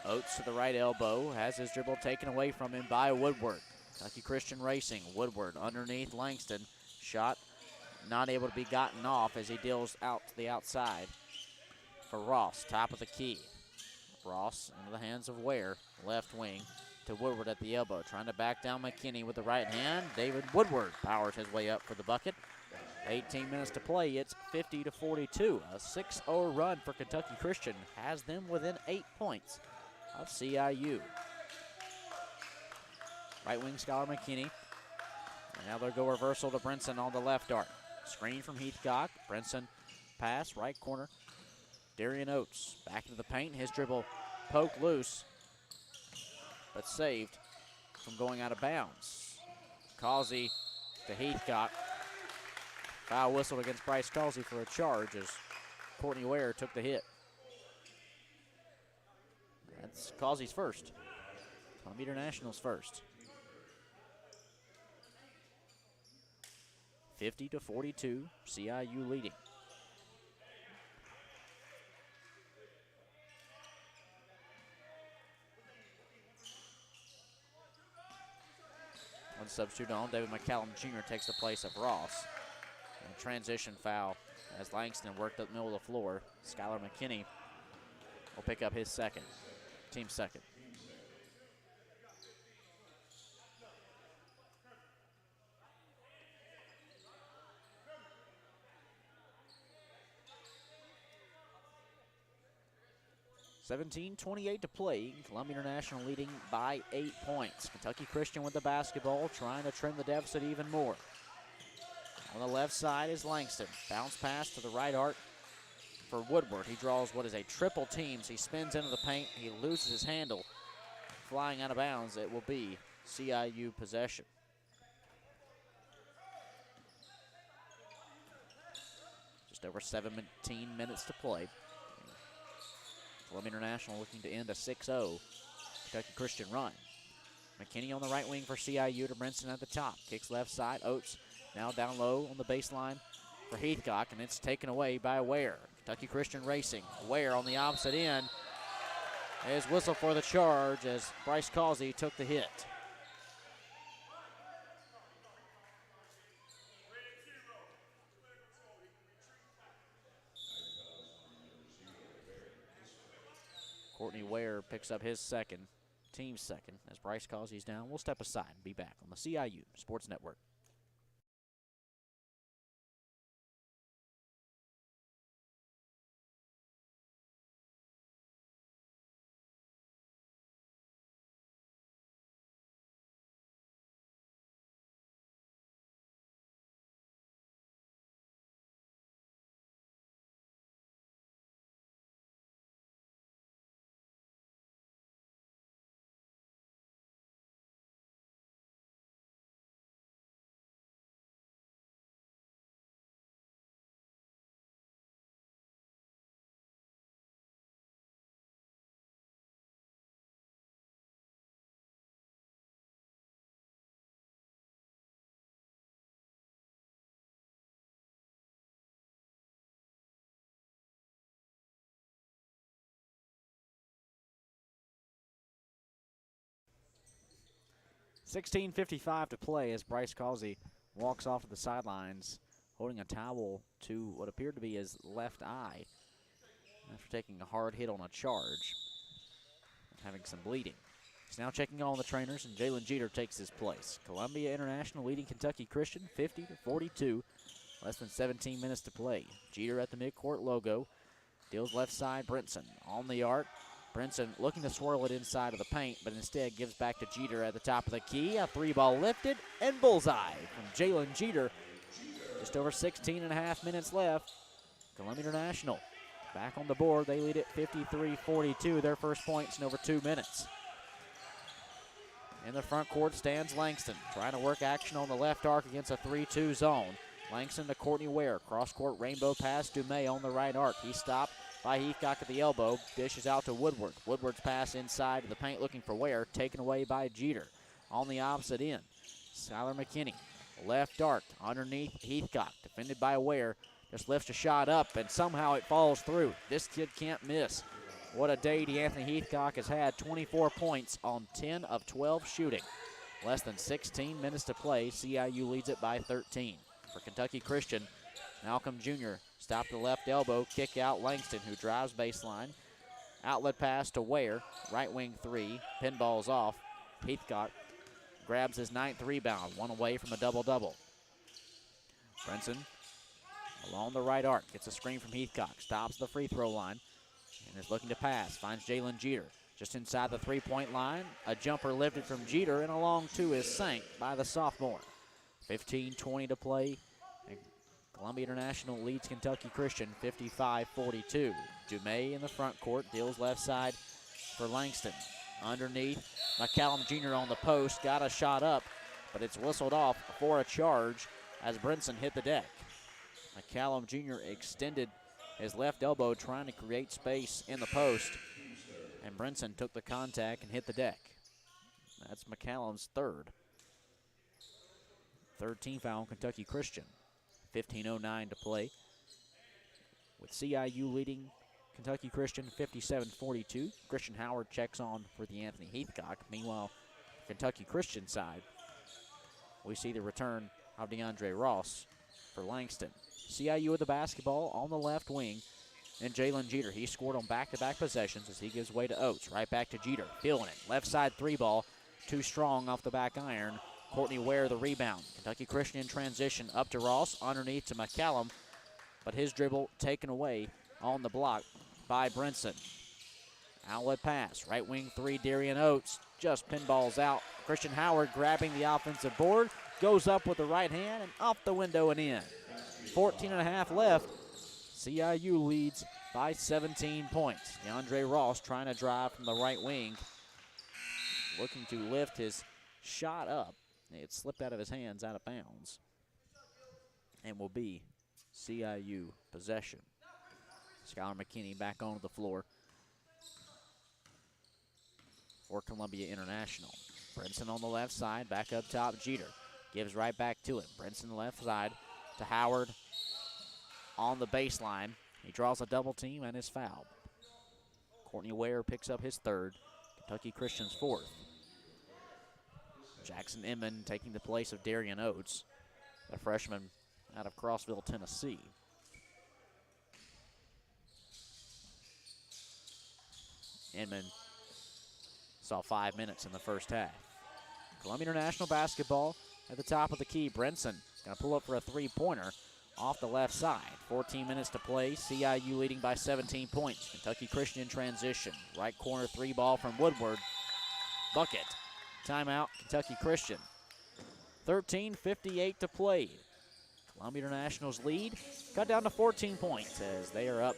Oates to the right elbow, has his dribble taken away from him by Woodward. Kentucky Christian racing. Woodward underneath Langston. Shot not able to be gotten off as he deals out to the outside for Ross. Top of the key. Ross into the hands of Ware. Left wing to Woodward at the elbow. Trying to back down McKinney with the right hand. David Woodward powers his way up for the bucket. 18 minutes to play. It's 50-42. A 6-0 run for Kentucky Christian has them within 8 points of CIU. Right wing Skylar McKinney. And now they'll go reversal to Brinson on the left arc. Screen from Heathcock. Brinson pass, right corner. Darian Oates back into the paint. His dribble poked loose, but saved from going out of bounds. Causey to Heathcock. Foul whistled against Bryce Causey for a charge as Courtney Ware took the hit. That's Causey's first. Columbia International's first. 50-42, CIU leading. One substitute on. David McCallum Jr. takes the place of Ross. And a transition foul as Langston worked up the middle of the floor. Skylar McKinney will pick up his second. Team second. (17:28 to play). Columbia International leading by 8 points. Kentucky Christian with the basketball, trying to trim the deficit even more. On the left side is Langston. Bounce pass to the right arc for Woodward. He draws what is a triple teams. He spins into the paint. He loses his handle. Flying out of bounds, it will be CIU possession. Just over 17 minutes to play. Columbia International looking to end a 6-0 Kentucky Christian run. McKinney on the right wing for CIU to Brinson at the top. Kicks left side. Oates now down low on the baseline for Heathcock, and it's taken away by Ware. Kentucky Christian racing. Ware on the opposite end. His whistle for the charge as Bryce Causey took the hit. Courtney Ware picks up his second, team's second, as Bryce Causey's down. We'll step aside and be back on the CIU Sports Network. .55 to play as Bryce Causey walks off to the sidelines holding a towel to what appeared to be his left eye after taking a hard hit on a charge and having some bleeding. He's now checking on the trainers, and Jalen Jeter takes his place. Columbia International leading Kentucky Christian 50-42. Less than 17 minutes to play. Jeter at the midcourt logo. Deals left side, Brinson on the arc. Brinson looking to swirl it inside of the paint, but instead gives back to Jeter at the top of the key. A three-ball lifted and bullseye from Jalen Jeter. Just over 16 and a half minutes left. Columbia International back on the board. They lead it 53-42. Their first points in over 2 minutes. In the front court stands Langston, trying to work action on the left arc against a 3-2 zone. Langston to Courtney Ware. Cross-court rainbow pass to May on the right arc. He stopped by Heathcock at the elbow. Dishes out to Woodward. Woodward's pass inside to the paint looking for Ware. Taken away by Jeter. On the opposite end, Skylar McKinney. Left arc underneath Heathcock. Defended by Ware. Just lifts a shot up, and somehow it falls through. This kid can't miss. What a day DeAnthony Heathcock has had. 24 points on 10 of 12 shooting. Less than 16 minutes to play. CIU leads it by 13. For Kentucky Christian, Malcolm Jr. stopped the left elbow, kick out Langston, who drives baseline. Outlet pass to Ware, right wing three, pinballs off. Heathcock grabs his 9th rebound, one away from a double-double. Brinson along the right arc, gets a screen from Heathcock, stops the free throw line, and is looking to pass, finds Jalen Jeter. Just inside the three-point line, a jumper lifted from Jeter, and a long two is sank by the sophomore. 15-20 to play. Columbia International leads Kentucky Christian 55-42. Dumais in the front court, deals left side for Langston. Underneath, McCallum Jr. on the post, got a shot up, but it's whistled off for a charge as Brinson hit the deck. McCallum Jr. extended his left elbow trying to create space in the post, and Brinson took the contact and hit the deck. That's McCallum's third team foul on Kentucky Christian. 15:09 to play. With CIU leading Kentucky Christian 57-42. Christian Howard checks on for the Anthony Heathcock. Meanwhile, Kentucky Christian side, we see the return of DeAndre Ross for Langston. CIU with the basketball on the left wing. And Jalen Jeter, he scored on back-to-back possessions as he gives way to Oates. Right back to Jeter, feeling it. Left side three ball, too strong off the back iron. Courtney Ware the rebound. Kentucky Christian in transition up to Ross, underneath to McCallum, but his dribble taken away on the block by Brinson. Outlet pass, right wing three, Darian Oates just pinballs out. Christian Howard grabbing the offensive board, goes up with the right hand and off the window and in. 14 and a half left. CIU leads by 17 points. DeAndre Ross trying to drive from the right wing, looking to lift his shot up. It slipped out of his hands, out of bounds, and will be CIU possession. Skylar McKinney back onto the floor for Columbia International. Brinson on the left side, back up top, Jeter gives right back to him. Brinson left side to Howard on the baseline. He draws a double team and is fouled. Courtney Ware picks up his third, Kentucky Christian's fourth. Jackson Inman taking the place of Darian Oates, a freshman out of Crossville, Tennessee. Inman saw 5 minutes in the first half. Columbia International basketball at the top of the key. Brinson going to pull up for a three-pointer off the left side. 14 minutes to play. CIU leading by 17 points. Kentucky Christian in transition. Right corner three ball from Woodward. Bucket. Timeout, Kentucky Christian. 13:58 to play. Columbia International's lead cut down to 14 points as they are up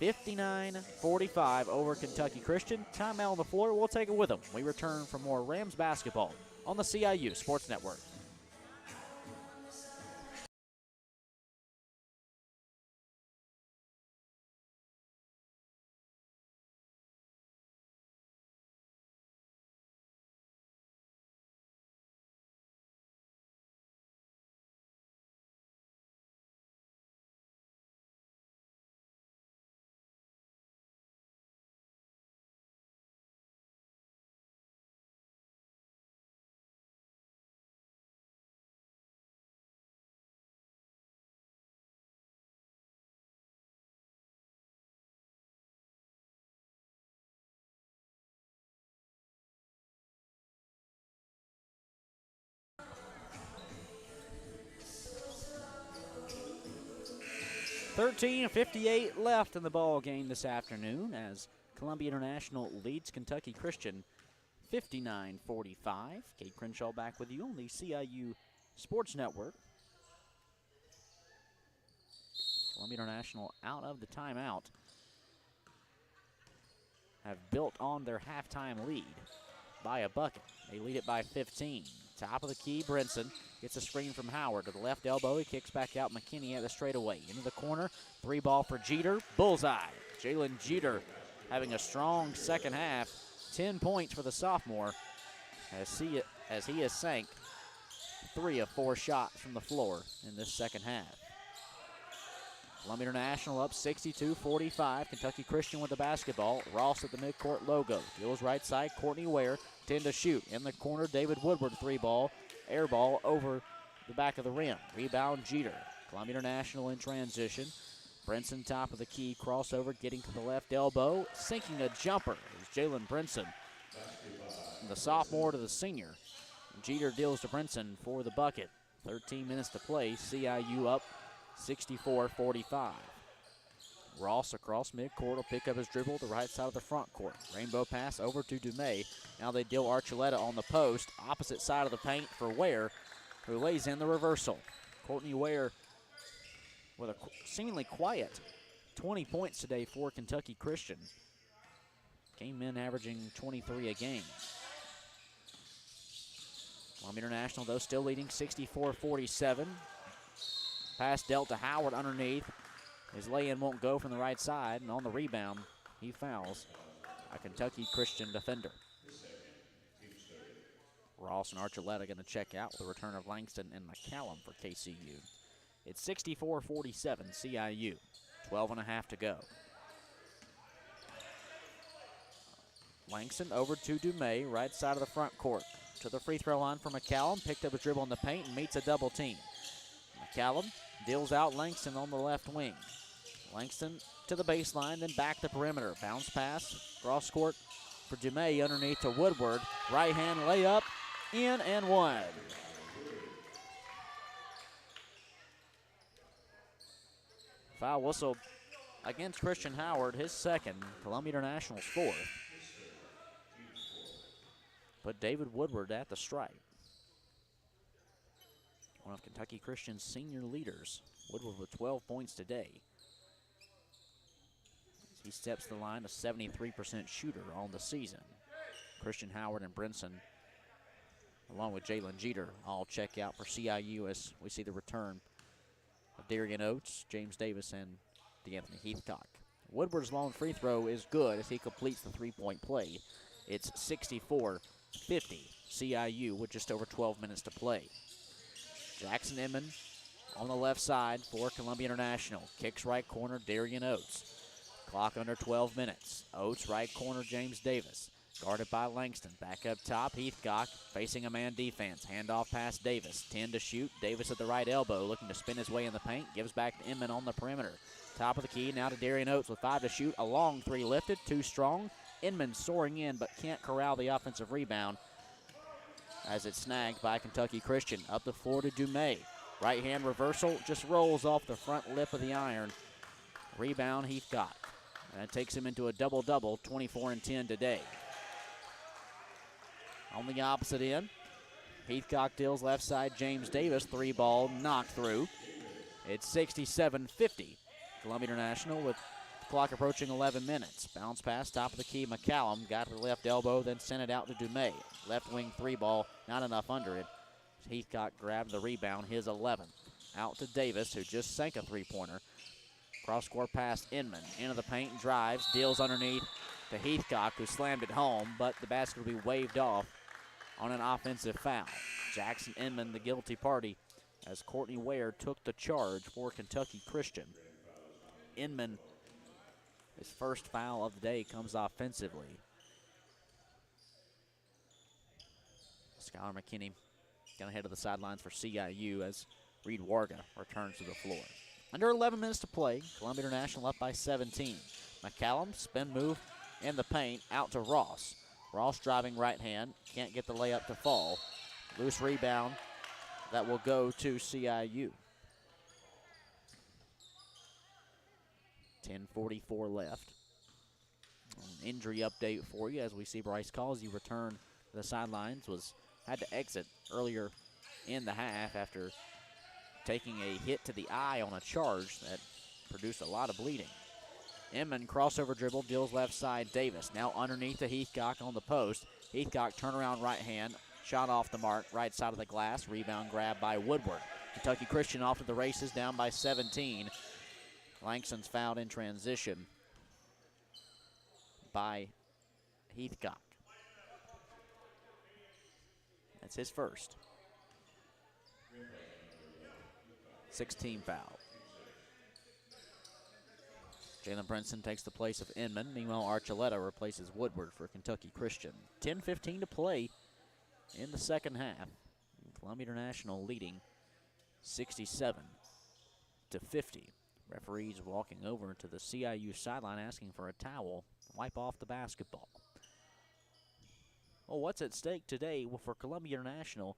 59-45 over Kentucky Christian. Timeout on the floor. We'll take it with them. We return for more Rams basketball on the CIU Sports Network. .58 left in the ball game this afternoon as Columbia International leads Kentucky Christian 59-45. Kate Crenshaw back with you on the CIU Sports Network. Columbia International out of the timeout have built on their halftime lead by a bucket. They lead it by 15. Top of the key, Brinson gets a screen from Howard to the left elbow. He kicks back out McKinney at the straightaway. Into the corner, three ball for Jeter. Bullseye. Jalen Jeter having a strong second half. 10 points for the sophomore as he has sank 3 of 4 shots from the floor in this second half. Columbia International up 62-45. Kentucky Christian with the basketball. Ross at the midcourt logo. Deals right side. Courtney Ware 10 to shoot. In the corner, David Woodward three ball. Air ball over the back of the rim. Rebound Jeter. Columbia International in transition. Brinson top of the key. Crossover getting to the left elbow. Sinking a jumper is Jalen Brinson. From the sophomore to the senior. Jeter deals to Brinson for the bucket. 13 minutes to play. CIU up 64-45. Ross across midcourt will pick up his dribble to the right side of the front court. Rainbow pass over to Dumais. Now they deal Archuleta on the post. Opposite side of the paint for Ware, who lays in the reversal. Courtney Ware with a seemingly quiet 20 points today for Kentucky Christian. Came in averaging 23 a game. Columbia International, though, still leading 64-47. Pass dealt to Howard underneath. His lay-in won't go from the right side, and on the rebound, he fouls a Kentucky Christian defender. Ross and Archuleta going to check out with the return of Langston and McCallum for KCU. It's 64-47 CIU, 12 and a half to go. Langston over to Dumais, right side of the front court. To the free throw line for McCallum, picked up a dribble in the paint and meets a double team. McCallum deals out Langston on the left wing. Langston to the baseline, then back the perimeter. Bounce pass, cross court for Dumais underneath to Woodward. Right hand layup, in and one. Foul whistle against Christian Howard, his second. Columbia International's fourth. Put David Woodward at the strike. One of Kentucky Christian's senior leaders. Woodward with 12 points today. He steps the line, a 73% shooter on the season. Christian Howard and Brinson, along with Jalen Jeter, all check out for CIU as we see the return of Darian Oates, James Davis, and DeAnthony Heathcock. Woodward's long free throw is good as he completes the three-point play. It's 64-50 CIU with just over 12 minutes to play. Jackson Inman on the left side for Columbia International. Kicks right corner, Darian Oates. Clock under 12 minutes. Oates right corner, James Davis. Guarded by Langston. Back up top, Heathcock facing a man defense. Handoff pass Davis. 10 to shoot. Davis at the right elbow looking to spin his way in the paint. Gives back to Inman on the perimeter. Top of the key now to Darian Oates with 5 to shoot. A long three lifted. Too strong. Inman soaring in but can't corral the offensive rebound as it's snagged by Kentucky Christian. Up the floor to Dumais. Right hand reversal just rolls off the front lip of the iron. Rebound Heathcock. And it takes him into a double-double, 24 and 10 today. On the opposite end, Heathcock deals left side. James Davis, three ball, knocked through. It's 67-50. Columbia International with the clock approaching 11 minutes. Bounce pass, top of the key. McCallum got to the left elbow, then sent it out to Dumais. Left wing three ball, not enough under it. Heathcock grabbed the rebound, his 11th. Out to Davis, who just sank a three-pointer. Cross-court pass, Inman. Into the paint, drives, deals underneath to Heathcock, who slammed it home, but the basket will be waved off on an offensive foul. Jackson Inman, the guilty party, as Courtney Ware took the charge for Kentucky Christian. Inman, his first foul of the day, comes offensively. Skylar McKinney going to head to the sidelines for CIU as Reed Warga returns to the floor. Under 11 minutes to play, Columbia International up by 17. McCallum, spin move in the paint, out to Ross. Ross driving right hand, can't get the layup to fall. Loose rebound that will go to CIU. 10:44 left. An injury update for you as we see Bryce Causey return to the sidelines. Had to exit earlier in the half after taking a hit to the eye on a charge that produced a lot of bleeding. Inman crossover dribble, deals left side. Davis now underneath to Heathcock on the post. Heathcock turnaround right hand, shot off the mark, right side of the glass. Rebound grab by Woodward. Kentucky Christian off to the races, down by 17. Langston's fouled in transition by Heathcock. That's his first. 16 foul. Jalen Brinson takes the place of Inman. Meanwhile, Archuleta replaces Woodward for Kentucky Christian. 10:15 to play in the second half. Columbia International leading 67-50. Referees walking over to the CIU sideline asking for a towel to wipe off the basketball. Well, what's at stake today? Well, for Columbia International,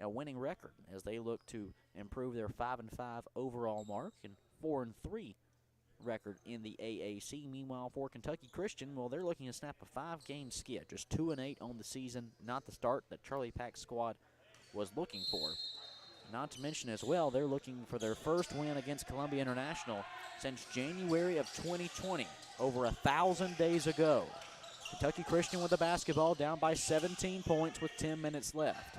a winning record as they look to improve their 5-5 overall mark and 4-3 record in the AAC. Meanwhile, for Kentucky Christian, well, they're looking to snap a 5-game skid, just 2-8 on the season, not the start that Charlie Pack's squad was looking for. Not to mention as well, they're looking for their first win against Columbia International since January of 2020, over 1,000 days ago. Kentucky Christian with the basketball, down by 17 points with 10 minutes left.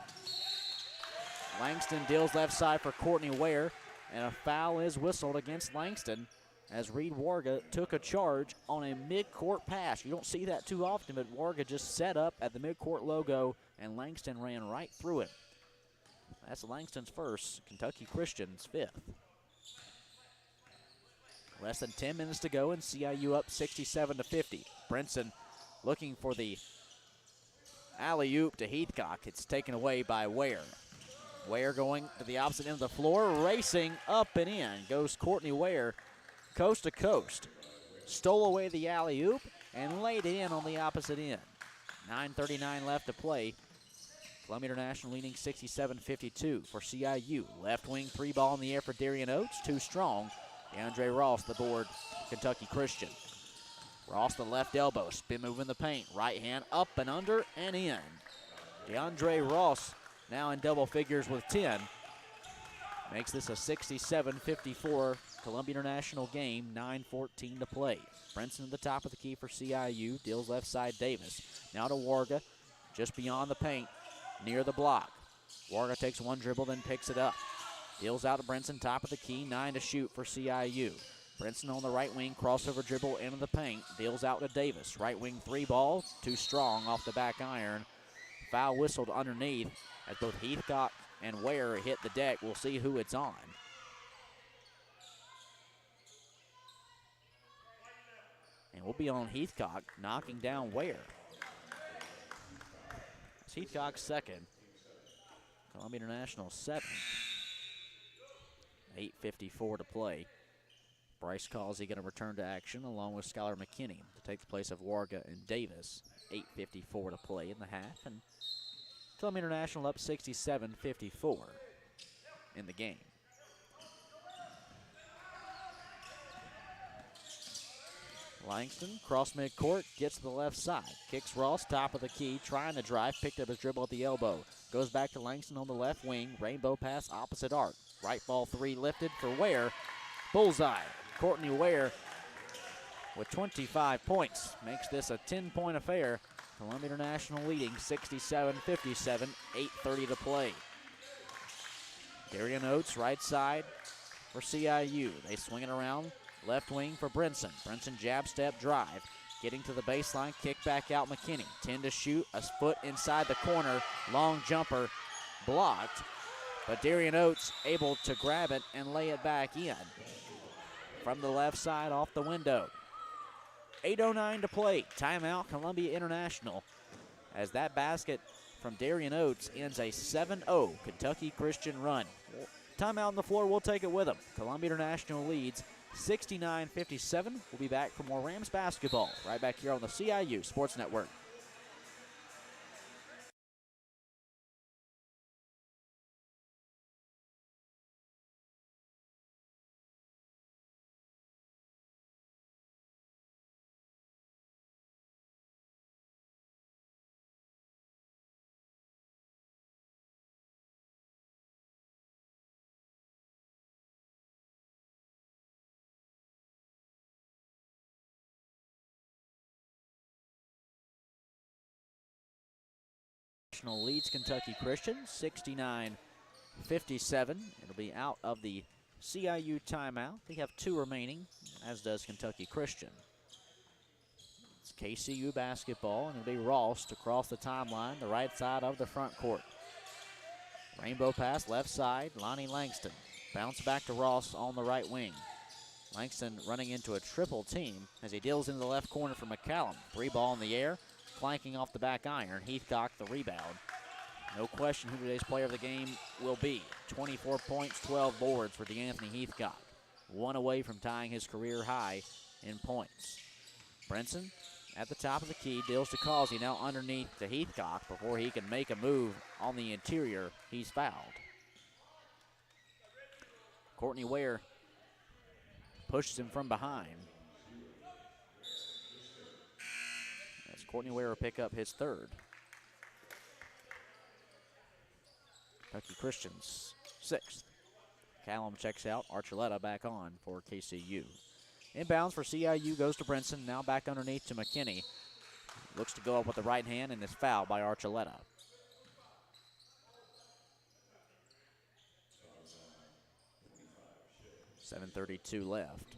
Langston deals left side for Courtney Ware, and a foul is whistled against Langston as Reed Warga took a charge on a mid-court pass. You don't see that too often, but Warga just set up at the mid-court logo, and Langston ran right through it. That's Langston's first, Kentucky Christian's fifth. Less than 10 minutes to go, and CIU up 67-50. Brinson looking for the alley-oop to Heathcock. It's taken away by Ware. Ware going to the opposite end of the floor, racing up and in. Goes Courtney Ware, coast to coast. Stole away the alley-oop and laid it in on the opposite end. 9:39 left to play. Columbia International leading 67-52 for CIU. Left wing three ball in the air for Darian Oates, too strong. DeAndre Ross, the board, Kentucky Christian. Ross, the left elbow, spin move in the paint. Right hand up and under and in. DeAndre Ross now in double figures with 10. Makes this a 67-54 Columbia International game, 9:14 to play. Brinson at the top of the key for CIU, deals left side Davis. Now to Warga, just beyond the paint, near the block. Warga takes one dribble, then picks it up. Deals out to Brinson, top of the key, 9 to shoot for CIU. Brinson on the right wing, crossover dribble into the paint, deals out to Davis. Right wing three ball, too strong off the back iron. Foul whistled underneath as both Heathcock and Ware hit the deck. We'll see who it's on. And we'll be on Heathcock knocking down Ware. It's Heathcock's second. Columbia International 7. 8:54 to play Bryce Causey going to return to action along with Skylar McKinney to take the place of Warga and Davis. 8:54 to play in the half, and Columbia International up 67-54 in the game. Langston, cross midcourt, gets to the left side. Kicks Ross, top of the key, trying to drive, picked up his dribble at the elbow. Goes back to Langston on the left wing, rainbow pass, opposite arc. Right ball three lifted for Ware. Bullseye. Courtney Ware with 25 points. Makes this a 10-point affair. Columbia International leading 67-57, 8:30 to play. Darian Oates, right side for CIU. They swing it around. Left wing for Brinson. Brinson jab step drive. Getting to the baseline, kick back out McKinney. 10 to shoot, a foot inside the corner. Long jumper blocked. But Darian Oates able to grab it and lay it back in. From the left side off the window. 8:09 to play. Timeout, Columbia International. As that basket from Darian Oates ends a 7-0 Kentucky Christian run. Timeout on the floor, we'll take it with them. Columbia International leads 69-57. We'll be back for more Rams basketball right back here on the CIU Sports Network. Leads Kentucky Christian 69-57. It'll be out of the CIU timeout. They have 2 remaining, as does Kentucky Christian. It's KCU basketball, and it'll be Ross to cross the timeline, the right side of the front court. Rainbow pass, left side, Lonnie Langston. Bounce back to Ross on the right wing. Langston running into a triple team as he deals into the left corner for McCallum. 3 ball in the air. Flanking off the back iron, Heathcock the rebound. No question who today's player of the game will be. 24 points, 12 boards for DeAnthony Heathcock. 1 away from tying his career high in points. Brinson at the top of the key, deals to Causey, now underneath to Heathcock. Before he can make a move on the interior, he's fouled. Courtney Ware pushes him from behind. Courtney Ware will pick up his 3rd. Kentucky Christian's 6th. Callum checks out. Archuleta back on for KCU. Inbounds for CIU goes to Brinson. Now back underneath to McKinney. Looks to go up with the right hand and is fouled by Archuleta. .7:32 left.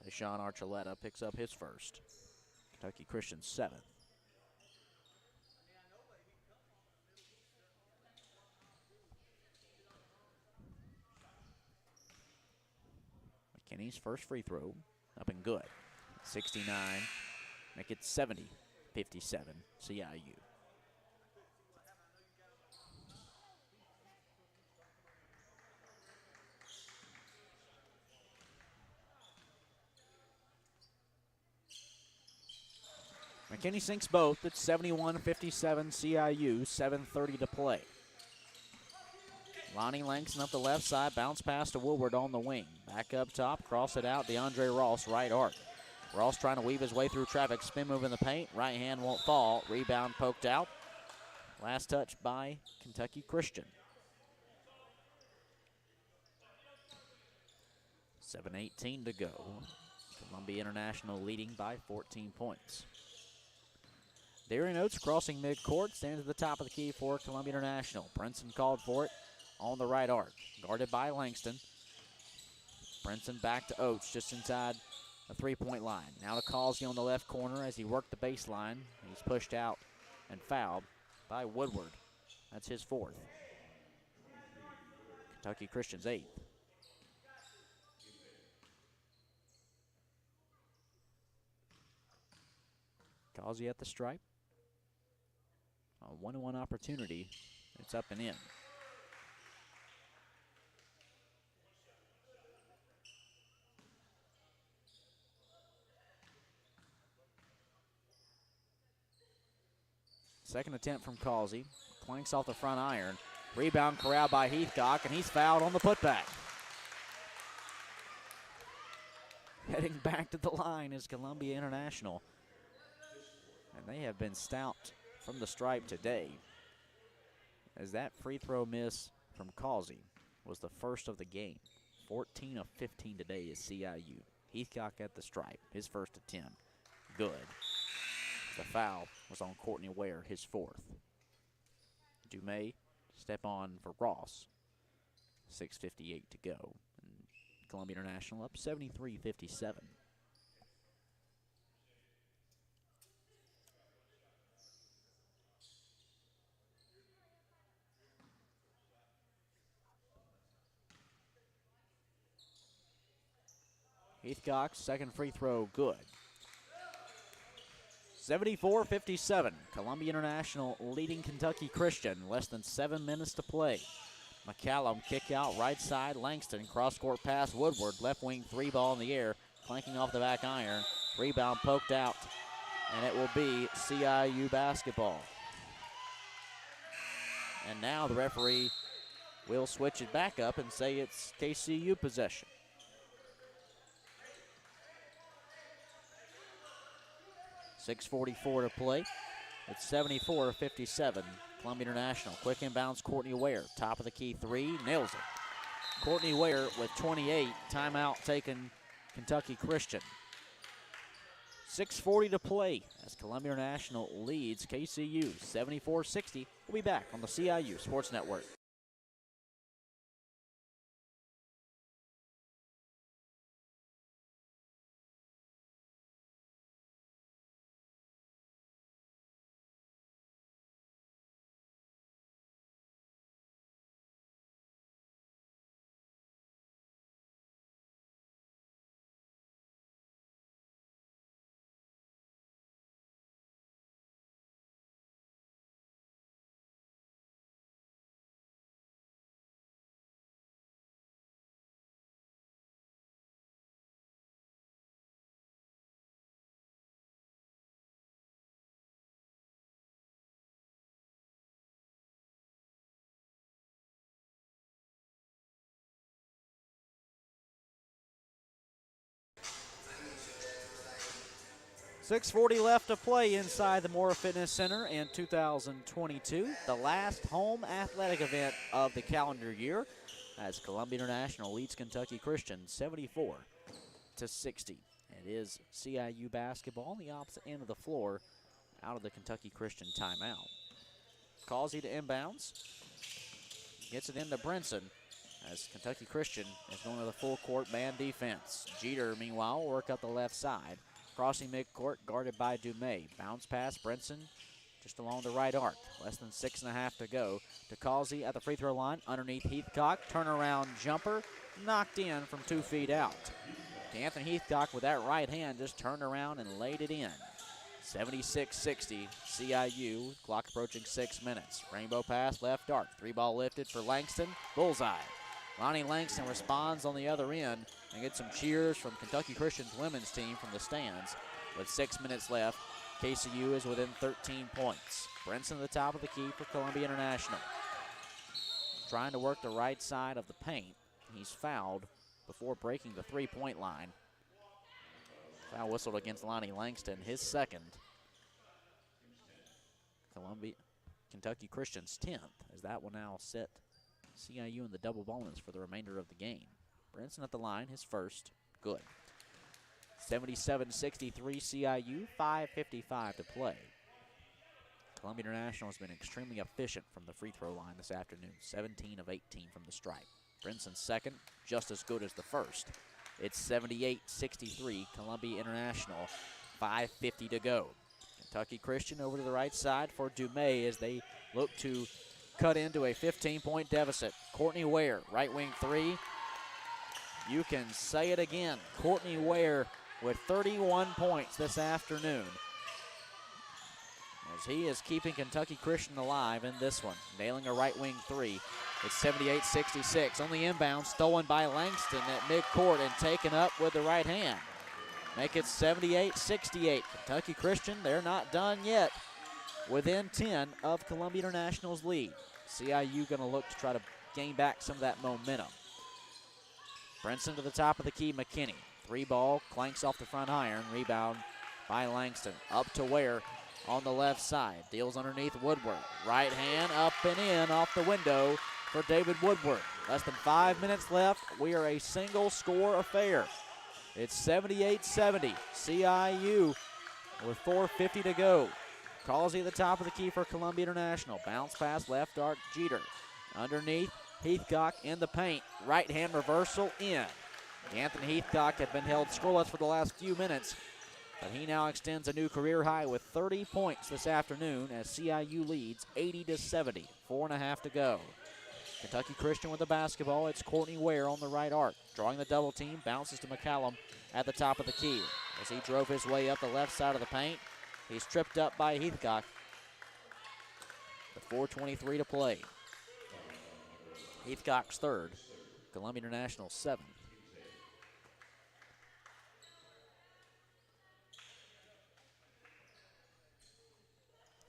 Deshaun Archuleta picks up his 1st. Kentucky Christian 7th. McKinney's first free throw up and good. 69, make it 70-57 CIU. McKinney sinks both. It's 71-57 CIU, 7:30 to play. Lonnie Langston up the left side, bounce pass to Woodward on the wing. Back up top, cross it out, DeAndre Ross, right arc. Ross trying to weave his way through traffic, spin move in the paint, right hand won't fall, rebound poked out. Last touch by Kentucky Christian. 7:18 to go. Columbia International leading by 14 points. Darian Oates crossing midcourt, stands at the top of the key for Columbia International. Brinson called for it on the right arc. Guarded by Langston. Brinson back to Oates just inside the 3-point line. Now to Causey on the left corner as he worked the baseline. He's pushed out and fouled by Woodward. That's his 4th. Kentucky Christian's 8th. Causey at the stripe. A 1-1 opportunity. It's up and in. Second attempt from Causey. Clanks off the front iron. Rebound corralled by Heathcock, and he's fouled on the putback. Heading back to the line is Columbia International. And they have been stout from the stripe today, as that free throw miss from Causey was the first of the game. 14 of 15 today is CIU. Heathcock at the stripe, his first attempt. Good. The foul was on Courtney Ware, his fourth. Dumais step on for Ross. 6:58 to go. And Columbia International up 73-57. Heathcock's second free throw, good. 74-57. Columbia International leading Kentucky Christian. Less than 7 minutes to play. McCallum kick out right side. Langston cross-court pass. Woodward left wing three ball in the air. Clanking off the back iron. Rebound poked out. And it will be CIU basketball. And now the referee will switch it back up and say it's KCU possession. .6:44 to play. It's 74-57. Columbia International. Quick inbounds, Courtney Ware. Top of the key three, nails it. Courtney Ware with 28. Timeout taken, Kentucky Christian. 6:40 to play as Columbia International leads KCU 74-60. We'll be back on the CIU Sports Network. .640 left to play inside the Moore Fitness Center in 2022, the last home athletic event of the calendar year, as Columbia International leads Kentucky Christian 74-60. It is CIU basketball on the opposite end of the floor out of the Kentucky Christian timeout. Causey to inbounds, gets it into Brinson as Kentucky Christian is going to the full court man defense. Jeter, meanwhile, will work up the left side. Crossing midcourt, guarded by Dumais. Bounce pass, Brinson just along the right arc. Less than 6.5 to go. To Causey at the free throw line, underneath Heathcock. Turnaround jumper, knocked in from 2 feet out. To Anthony Heathcock with that right hand, just turned around and laid it in. 76-60, CIU, clock approaching 6 minutes. Rainbow pass, left arc. 3-ball lifted for Langston, bullseye. Lonnie Langston responds on the other end and gets some cheers from Kentucky Christian's women's team from the stands. With 6 minutes left, KCU is within 13 points. Brinson at the top of the key for Columbia International. Trying to work the right side of the paint. He's fouled before breaking the three-point line. Foul whistled against Lonnie Langston, his second. Kentucky Christian's 10th, as that will now set CIU in the double bonus for the remainder of the game. Brinson at the line, his first, good. 77-63 CIU, 5:55 to play. Columbia International has been extremely efficient from the free throw line this afternoon, 17 of 18 from the stripe. Brinson's second, just as good as the first. It's 78-63 Columbia International, 5:50 to go. Kentucky Christian over to the right side for Dumais as they look to cut into a 15-point deficit. Courtney Ware, right wing three. You can say it again. Courtney Ware with 31 points this afternoon, as he is keeping Kentucky Christian alive in this one. Nailing a right wing three. It's 78-66. On the inbound, stolen by Langston at midcourt and taken up with the right hand. Make it 78-68. Kentucky Christian, they're not done yet. within 10 of Columbia International's lead. CIU going to look to try to gain back some of that momentum. Brinson to the top of the key, McKinney. 3-ball, clanks off the front iron. Rebound by Langston. Up to Ware on the left side. Deals underneath Woodward. Right hand up and in off the window for David Woodward. Less than 5 minutes left. We are a single score affair. It's 78-70. CIU with 4:50 to go. Causey at the top of the key for Columbia International. Bounce pass left arc, Jeter. Underneath, Heathcock in the paint. Right hand reversal in. Anthony Heathcock had been held scoreless for the last few minutes, but he now extends a new career high with 30 points this afternoon as CIU leads 80-70. 4.5 to go. Kentucky Christian with the basketball. It's Courtney Ware on the right arc. Drawing the double team, bounces to McCallum at the top of the key. As he drove his way up the left side of the paint, he's tripped up by Heathcock. With 4:23 to play. Heathcock's third. Columbia International 7.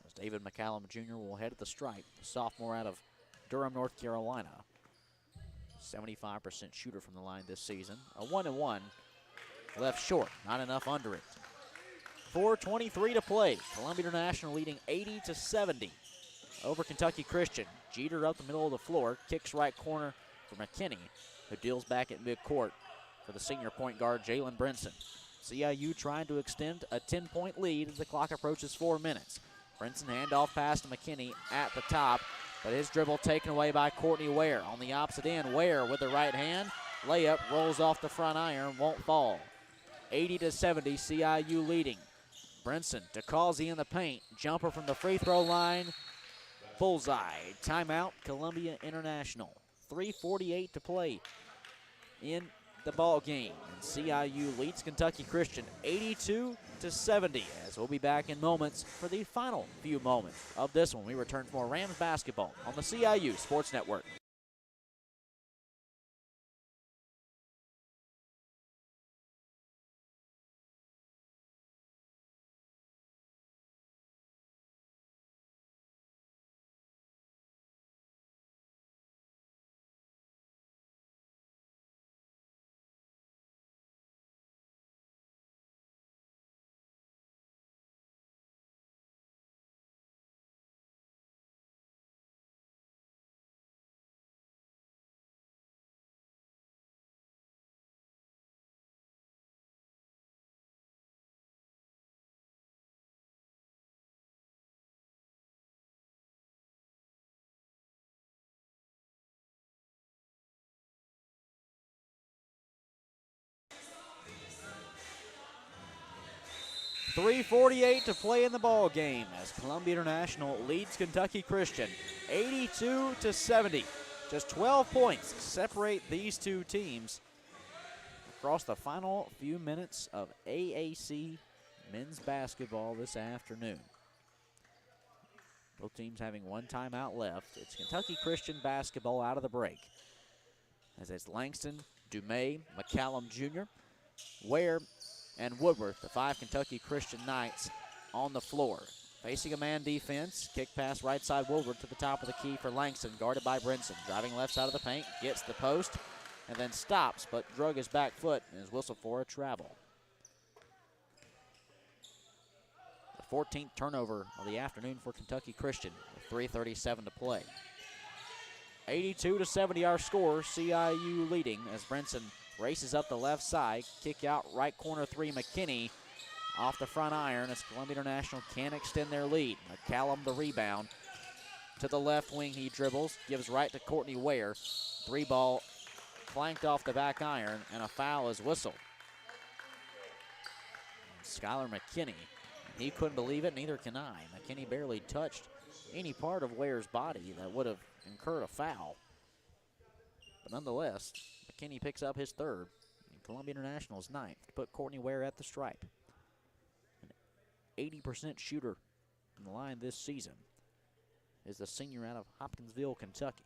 As David McCallum Jr. will head at the stripe, the sophomore out of Durham, North Carolina. 75% shooter from the line this season. A 1-1. Left short, not enough under it. 4:23 to play. Columbia International leading 80-70 over Kentucky Christian. Jeter up the middle of the floor, kicks right corner for McKinney, who deals back at midcourt for the senior point guard Jalen Brinson. CIU trying to extend a 10-point lead as the clock approaches 4 minutes. Brinson handoff pass to McKinney at the top, but his dribble taken away by Courtney Ware. On the opposite end, Ware with the right hand. Layup rolls off the front iron, won't fall. 80-70, CIU leading. Brinson to Causey in the paint. Jumper from the free throw line. Bullseye. Timeout, Columbia International. 3:48 to play in the ball game. And CIU leads Kentucky Christian 82-70. As we'll be back in moments for the final few moments of this one. We return for more Rams basketball on the CIU Sports Network. .348 to play in the ball game as Columbia International leads Kentucky Christian 82-70. Just 12 points separate these two teams across the final few minutes of AAC men's basketball this afternoon. Both teams having one timeout left. It's Kentucky Christian basketball out of the break. As it's Langston, Dumais, McCallum Jr., Ware, and Woodward, the 5 Kentucky Christian Knights on the floor. Facing a man defense, kick pass right side Woodward to the top of the key for Langston, guarded by Brinson. Driving left side of the paint, gets the post, and then stops, but drug his back foot and is whistled for a travel. The 14th turnover of the afternoon for Kentucky Christian with 3:37 to play. 82-70 our score, CIU leading as Brinson races up the left side. Kick out right corner 3, McKinney off the front iron as Columbia International can extend their lead. McCallum the rebound. To the left wing he dribbles, gives right to Courtney Ware. 3-ball flanked off the back iron, and a foul is whistled. Skylar McKinney, he couldn't believe it, neither can I. McKinney barely touched any part of Ware's body that would have incurred a foul. But nonetheless, McKinney picks up his third, and Columbia International's ninth to put Courtney Ware at the stripe. An 80% shooter from the line this season is the senior out of Hopkinsville, Kentucky.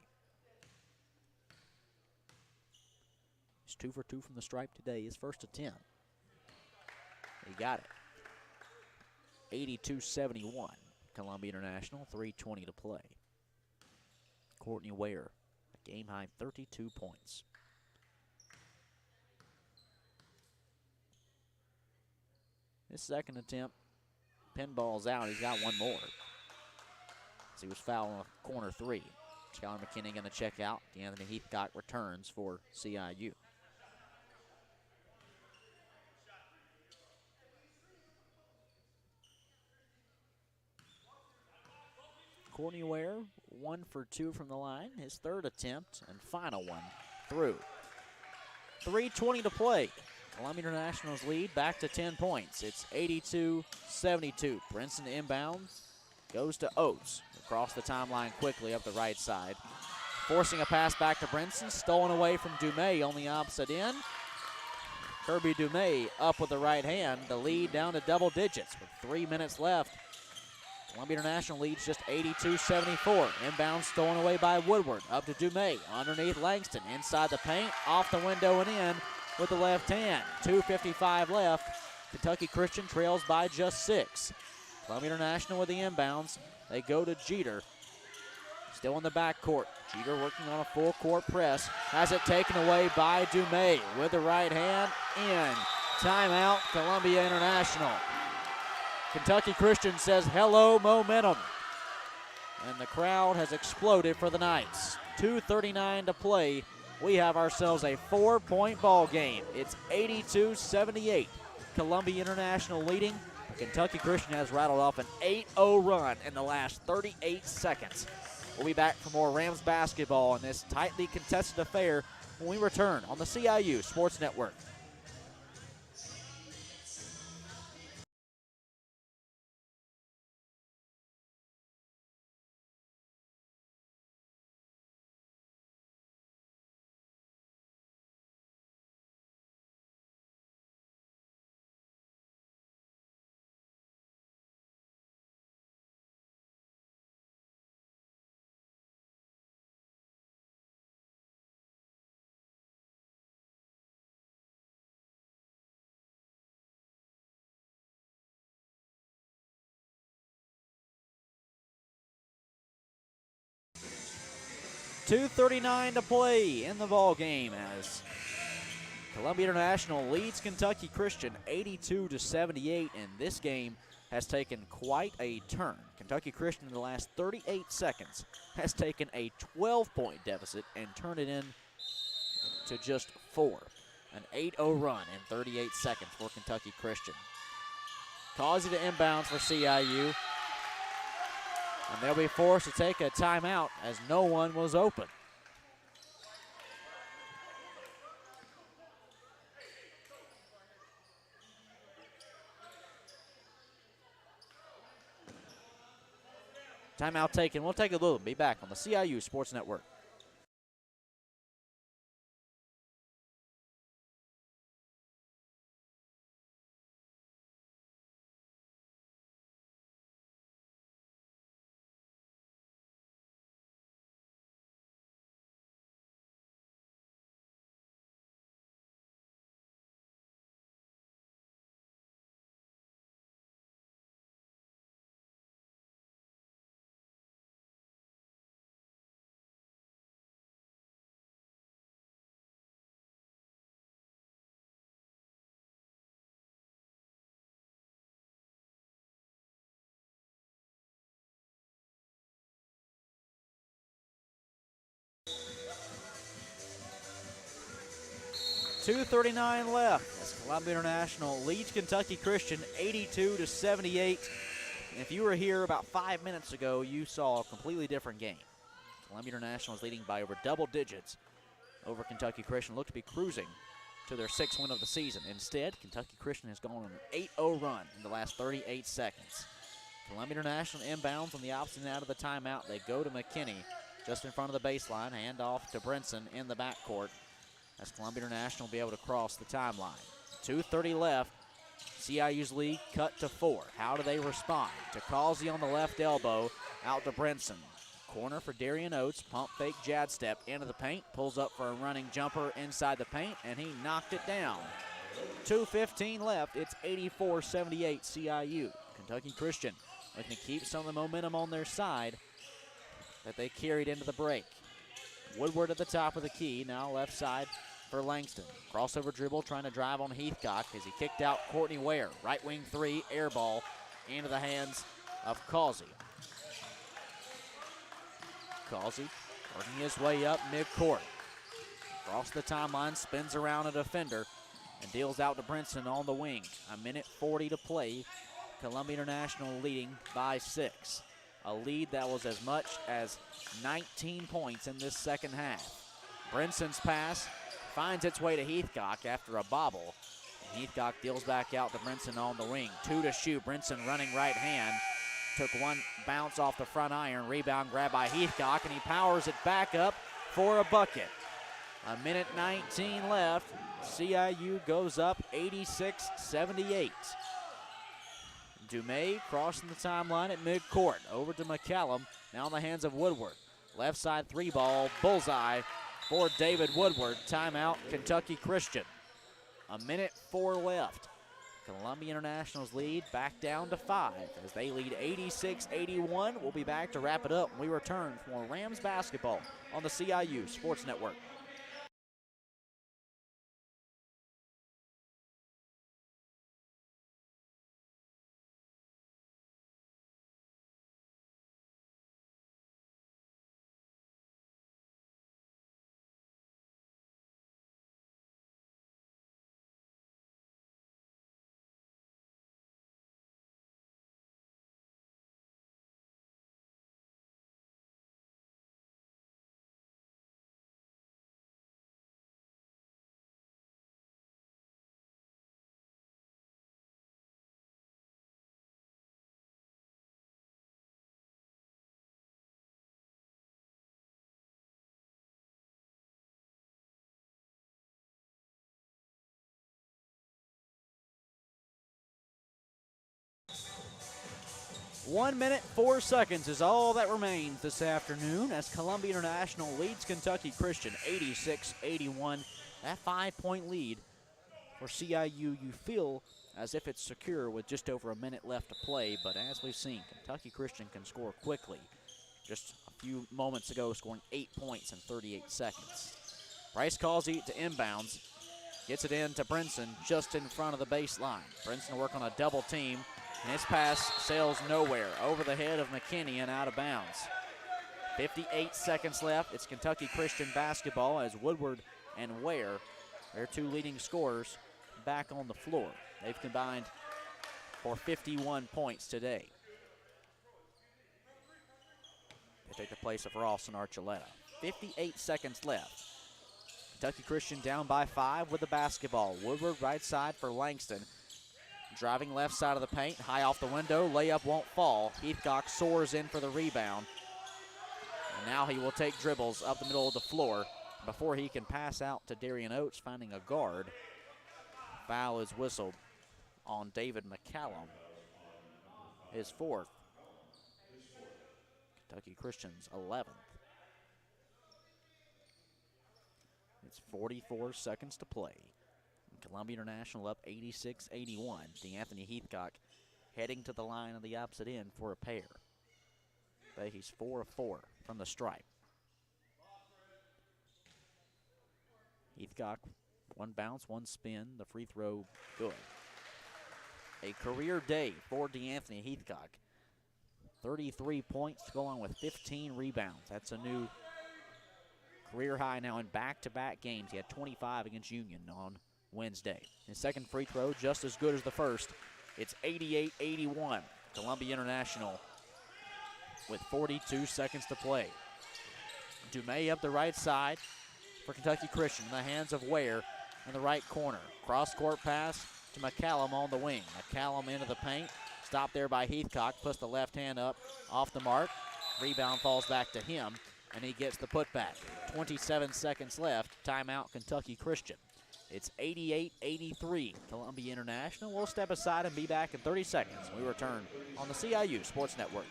He's 2 for 2 from the stripe today, his first to 10. He got it. 82-71. Columbia International, 3:20 to play. Courtney Ware, a game-high 32 points. His second attempt, pinball's out. He's got one more. He was fouled on corner three. Skylar McKinney going to check out. Anthony Heathcock returns for CIU. Courtney Ware, 1 for 2 from the line. His third attempt and final one through. 3:20 to play. Columbia International's lead back to 10 points. It's 82-72. Brinson inbounds, goes to Oates. Across the timeline quickly up the right side. Forcing a pass back to Brinson. Stolen away from Dumais on the opposite end. Kirby Dumais up with the right hand. The lead down to double digits with 3 minutes left. Columbia International leads just 82-74. Inbound stolen away by Woodward. Up to Dumais. Underneath Langston. Inside the paint. Off the window and in with the left hand. 2:55 left. Kentucky Christian trails by just 6. Columbia International with the inbounds. They go to Jeter. Still in the backcourt. Jeter working on a full court press. Has it taken away by Dumais with the right hand. In. Timeout, Columbia International. Kentucky Christian says hello momentum. And the crowd has exploded for the Knights. 2:39 to play. We have ourselves a 4-point ball game. It's 82-78. Columbia International leading. Kentucky Christian has rattled off an 8-0 run in the last 38 seconds. We'll be back for more Rams basketball in this tightly contested affair when we return on the CIU Sports Network. .239 to play in the ball game as Columbia International leads Kentucky Christian 82-78, and this game has taken quite a turn. Kentucky Christian in the last 38 seconds has taken a 12-point deficit and turned it in to just 4. An 8-0 run in 38 seconds for Kentucky Christian. Causey to inbounds for CIU. And they'll be forced to take a timeout as no one was open. Timeout taken. We'll take a little. Be back on the CIU Sports Network. .239 left as Columbia International leads Kentucky Christian 82-78. And if you were here about 5 minutes ago, you saw a completely different game. Columbia International is leading by over double digits over Kentucky Christian. Look to be cruising to their 6th win of the season. Instead, Kentucky Christian has gone on an 8-0 run in the last 38 seconds. Columbia International inbounds on the opposite end out of the timeout. They go to McKinney just in front of the baseline. Hand off to Brinson in the backcourt. As Columbia International will be able to cross the timeline. 2:30 left. CIU's lead cut to 4. How do they respond? To Causey on the left elbow, out to Brinson. Corner for Darian Oates. Pump fake jab step into the paint. Pulls up for a running jumper inside the paint, and he knocked it down. 2:15 left. It's 84-78 CIU. Kentucky Christian looking to keep some of the momentum on their side that they carried into the break. Woodward at the top of the key, now left side for Langston. Crossover dribble, trying to drive on Heathcock as he kicked out Courtney Ware. Right wing three, air ball into the hands of Causey. Causey working his way up midcourt. Across the timeline, spins around a defender and deals out to Brinson on the wing. 1:40 to play. Columbia International leading by 6. A lead that was as much as 19 points in this second half. Brinson's pass finds its way to Heathcock after a bobble. And Heathcock deals back out to Brinson on the wing. 2 to shoot. Brinson running right hand. Took one bounce off the front iron. Rebound grabbed by Heathcock, and he powers it back up for a bucket. 1:19 left. CIU goes up 86-78. Dumais crossing the timeline at midcourt. Over to McCallum. Now in the hands of Woodward. Left side three ball. Bullseye for David Woodward. Timeout, Kentucky Christian. 1:04 left. Columbia International's lead back down to 5 as they lead 86-81. We'll be back to wrap it up when we return for more Rams basketball on the CIU Sports Network. One minute, 4 seconds is all that remains this afternoon as Columbia International leads Kentucky Christian 86-81. That 5-point lead for CIU, you feel as if it's secure with just over a minute left to play, but as we've seen, Kentucky Christian can score quickly. Just a few moments ago, scoring 8 points in 38 seconds. Bryce Causey to inbounds. Gets it in to Brinson just in front of the baseline. Brinson will work on a double team. And his pass sails nowhere, over the head of McKinney and out of bounds. 58 seconds left. It's Kentucky Christian basketball as Woodward and Ware, their two leading scorers, back on the floor. They've combined for 51 points today. They take the place of Ross and Archuleta. 58 seconds left. Kentucky Christian down by 5 with the basketball. Woodward right side for Langston. Driving left side of the paint, high off the window, layup won't fall. Heathcock soars in for the rebound. And now he will take dribbles up the middle of the floor before he can pass out to Darian Oates, finding a guard. Foul is whistled on David McCallum, his 4th. Kentucky Christian's 11th. It's 44 seconds to play. Columbia International up 86-81. DeAnthony Heathcock heading to the line on the opposite end for a pair. But he's 4 of 4 from the stripe. Heathcock, one bounce, one spin. The free throw, good. A career day for DeAnthony Heathcock. 33 points to go along with 15 rebounds. That's a new career high now in back-to-back games. He had 25 against Union on Wednesday. His second free throw just as good as the first. It's 88-81. Columbia International with 42 seconds to play. Dumais up the right side for Kentucky Christian in the hands of Ware in the right corner. Cross-court pass to McCallum on the wing. McCallum into the paint. Stopped there by Heathcock. Puts the left hand up off the mark. Rebound falls back to him, and he gets the putback. 27 seconds left. Timeout, Kentucky Christian. It's 88-83. Columbia International. We'll step aside and be back in 30 seconds. We return on the CIU Sports Network.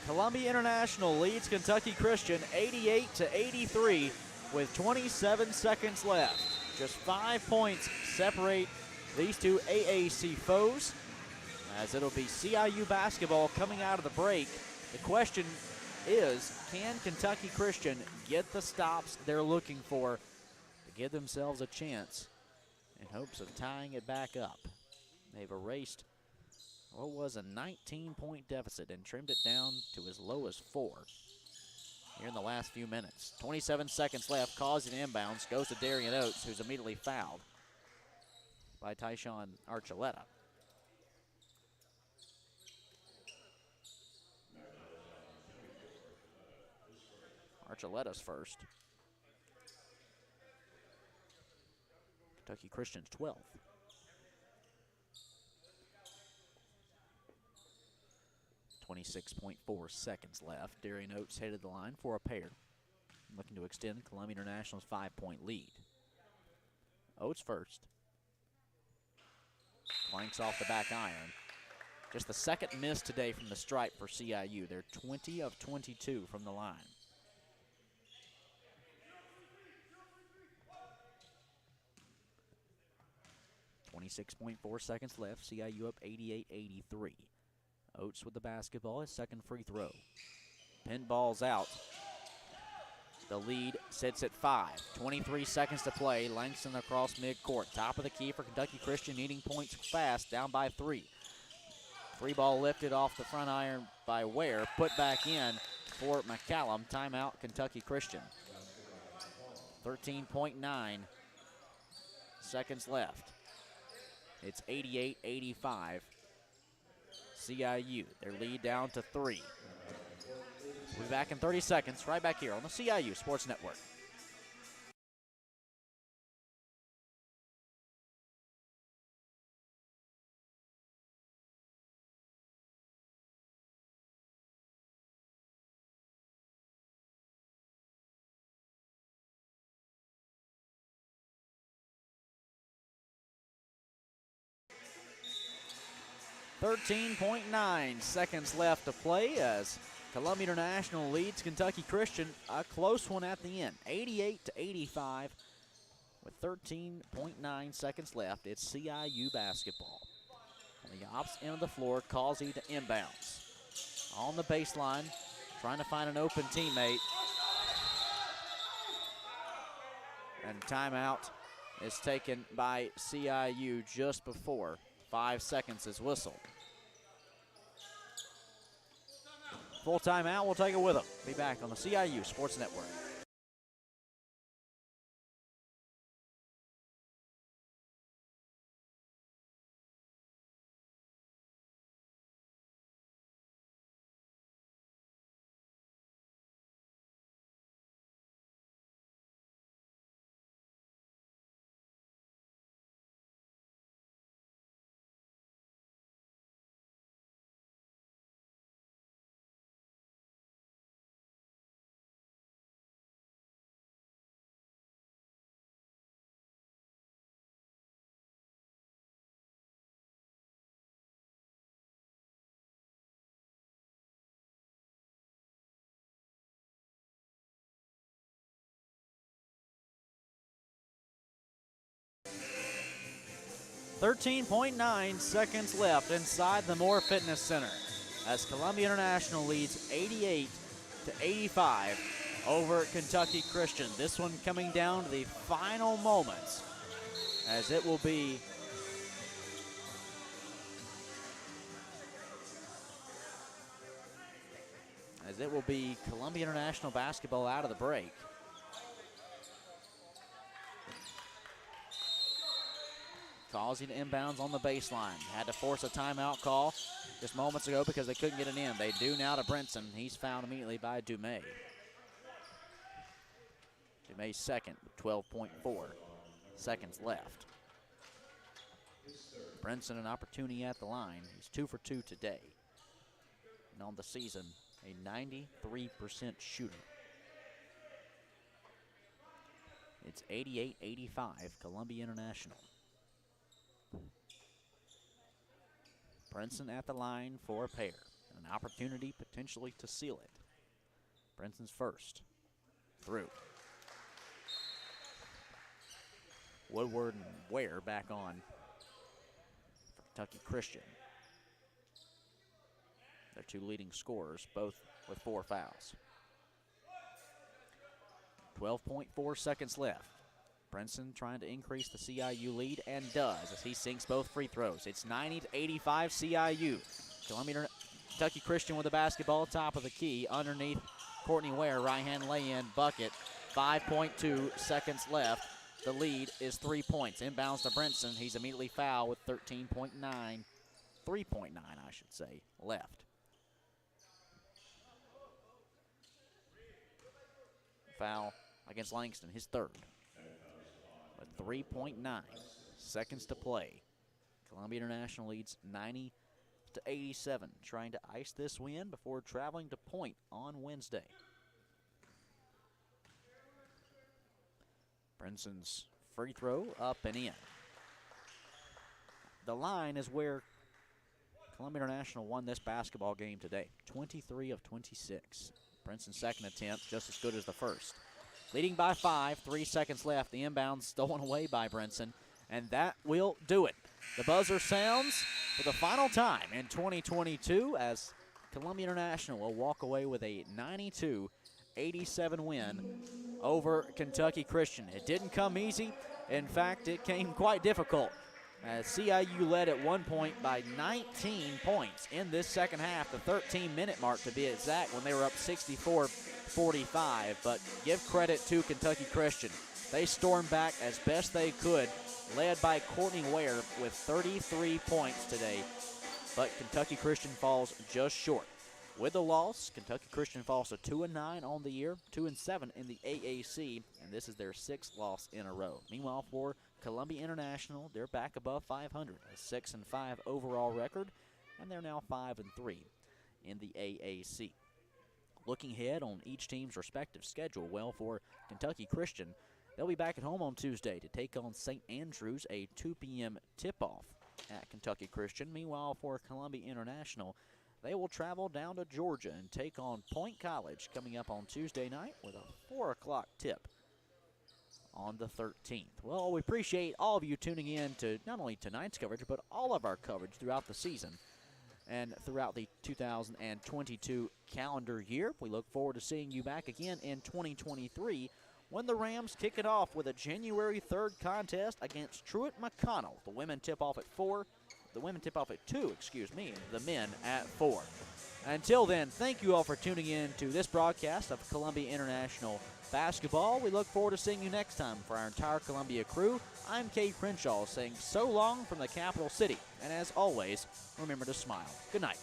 Columbia International leads Kentucky Christian 88-83 with 27 seconds left. Just 5 points separate these two AAC foes, as it'll be CIU basketball coming out of the break. The question is, can Kentucky Christian get the stops they're looking for to give themselves a chance in hopes of tying it back up? They've erased what was a 19-point deficit and trimmed it down to as low as 4 here in the last few minutes. 27 seconds left, causing inbounds, goes to Darian Oates, who's immediately fouled by Tyshawn Archuleta. Archuleta's first. Kentucky Christian's 12th. 26.4 seconds left. Darian Oates headed the line for a pair, looking to extend Columbia International's 5-point lead. Oates first. Flanks off the back iron. Just the second miss today from the stripe for CIU. They're 20 of 22 from the line. .4 seconds left. CIU up 88-83. Oates with the basketball, his second free throw. Pinball's out. The lead sits at 5. 23 seconds to play. Langston across midcourt. Top of the key for Kentucky Christian, needing points fast, down by 3. Free ball lifted off the front iron by Ware. Put back in for McCallum. Timeout, Kentucky Christian. 13.9 seconds left. It's 88-85. CIU, their lead down to 3. We'll be back in 30 seconds, right back here on the CIU Sports Network. .9 seconds left to play as Columbia International leads Kentucky Christian. A close one at the end, 88-85 with 13.9 seconds left. It's CIU basketball. On the opposite end of the floor, Causey to inbounds. On the baseline, trying to find an open teammate. And timeout is taken by CIU just before 5 seconds is whistled. Full timeout, we'll take it with them. Be back on the CIU Sports Network. .9 seconds left inside the Moore Fitness Center as Columbia International leads 88-85 over Kentucky Christian. This one coming down to the final moments as it will be Columbia International basketball out of the break. Causing inbounds on the baseline. Had to force a timeout call just moments ago because they couldn't get it in. They do now to Brinson. He's fouled immediately by Dumais. Dumais second, 12.4 seconds left. Brinson an opportunity at the line. He's 2 for 2 today. And on the season, a 93% shooter. It's 88-85, Columbia International. Brinson at the line for a pair. An opportunity potentially to seal it. Brinson's first. Through. Woodward and Ware back on for Kentucky Christian. Their two leading scorers, both with 4 fouls. 12.4 seconds left. Brinson trying to increase the CIU lead and does as he sinks both free throws. It's 90-85 CIU. Kentucky Christian with the basketball, top of the key, underneath Courtney Ware, right-hand lay-in bucket. 5.2 seconds left. The lead is 3 points. Inbounds to Brinson. He's immediately fouled with 3.9, I should say, left. Foul against Langston, his third. With 3.9 seconds to play. Columbia International leads 90-87, trying to ice this win before traveling to Point on Wednesday. Brinson's free throw up and in. The line is where Columbia International won this basketball game today. 23 of 26. Brinson's second attempt just as good as the first. Leading by 5, 3 seconds left. The inbound stolen away by Brinson, and that will do it. The buzzer sounds for the final time in 2022 as Columbia International will walk away with a 92-87 win over Kentucky Christian. It didn't come easy. In fact, it came quite difficult as CIU led at one point by 19 points in this second half, the 13-minute mark to be exact, when they were up 64-45. But give credit to Kentucky Christian. They stormed back as best they could, led by Courtney Ware with 33 points today. But Kentucky Christian falls just short. With the loss, Kentucky Christian falls to 2-9 on the year, 2-7 in the AAC, and this is their 6th loss in a row. Meanwhile, for Columbia International, they're back above 500, a 6-5 overall record, and they're now 5-3 in the AAC. Looking ahead on each team's respective schedule, well, for Kentucky Christian, they'll be back at home on Tuesday to take on St. Andrews, a 2 p.m. tip-off at Kentucky Christian. Meanwhile, for Columbia International, they will travel down to Georgia and take on Point College coming up on Tuesday night with a 4 o'clock tip on the 13th. Well, we appreciate all of you tuning in to not only tonight's coverage, but all of our coverage throughout the season and throughout the 2022 calendar year. We look forward to seeing you back again in 2023 when the Rams kick it off with a January 3rd contest against Truett McConnell. The women tip off at 4. The women tip off at 2, the men at 4. Until then, thank you all for tuning in to this broadcast of Columbia International Basketball. We look forward to seeing you next time. For our entire Columbia crew, I'm Kate Crenshaw saying so long from the capital city. And as always, remember to smile. Good night.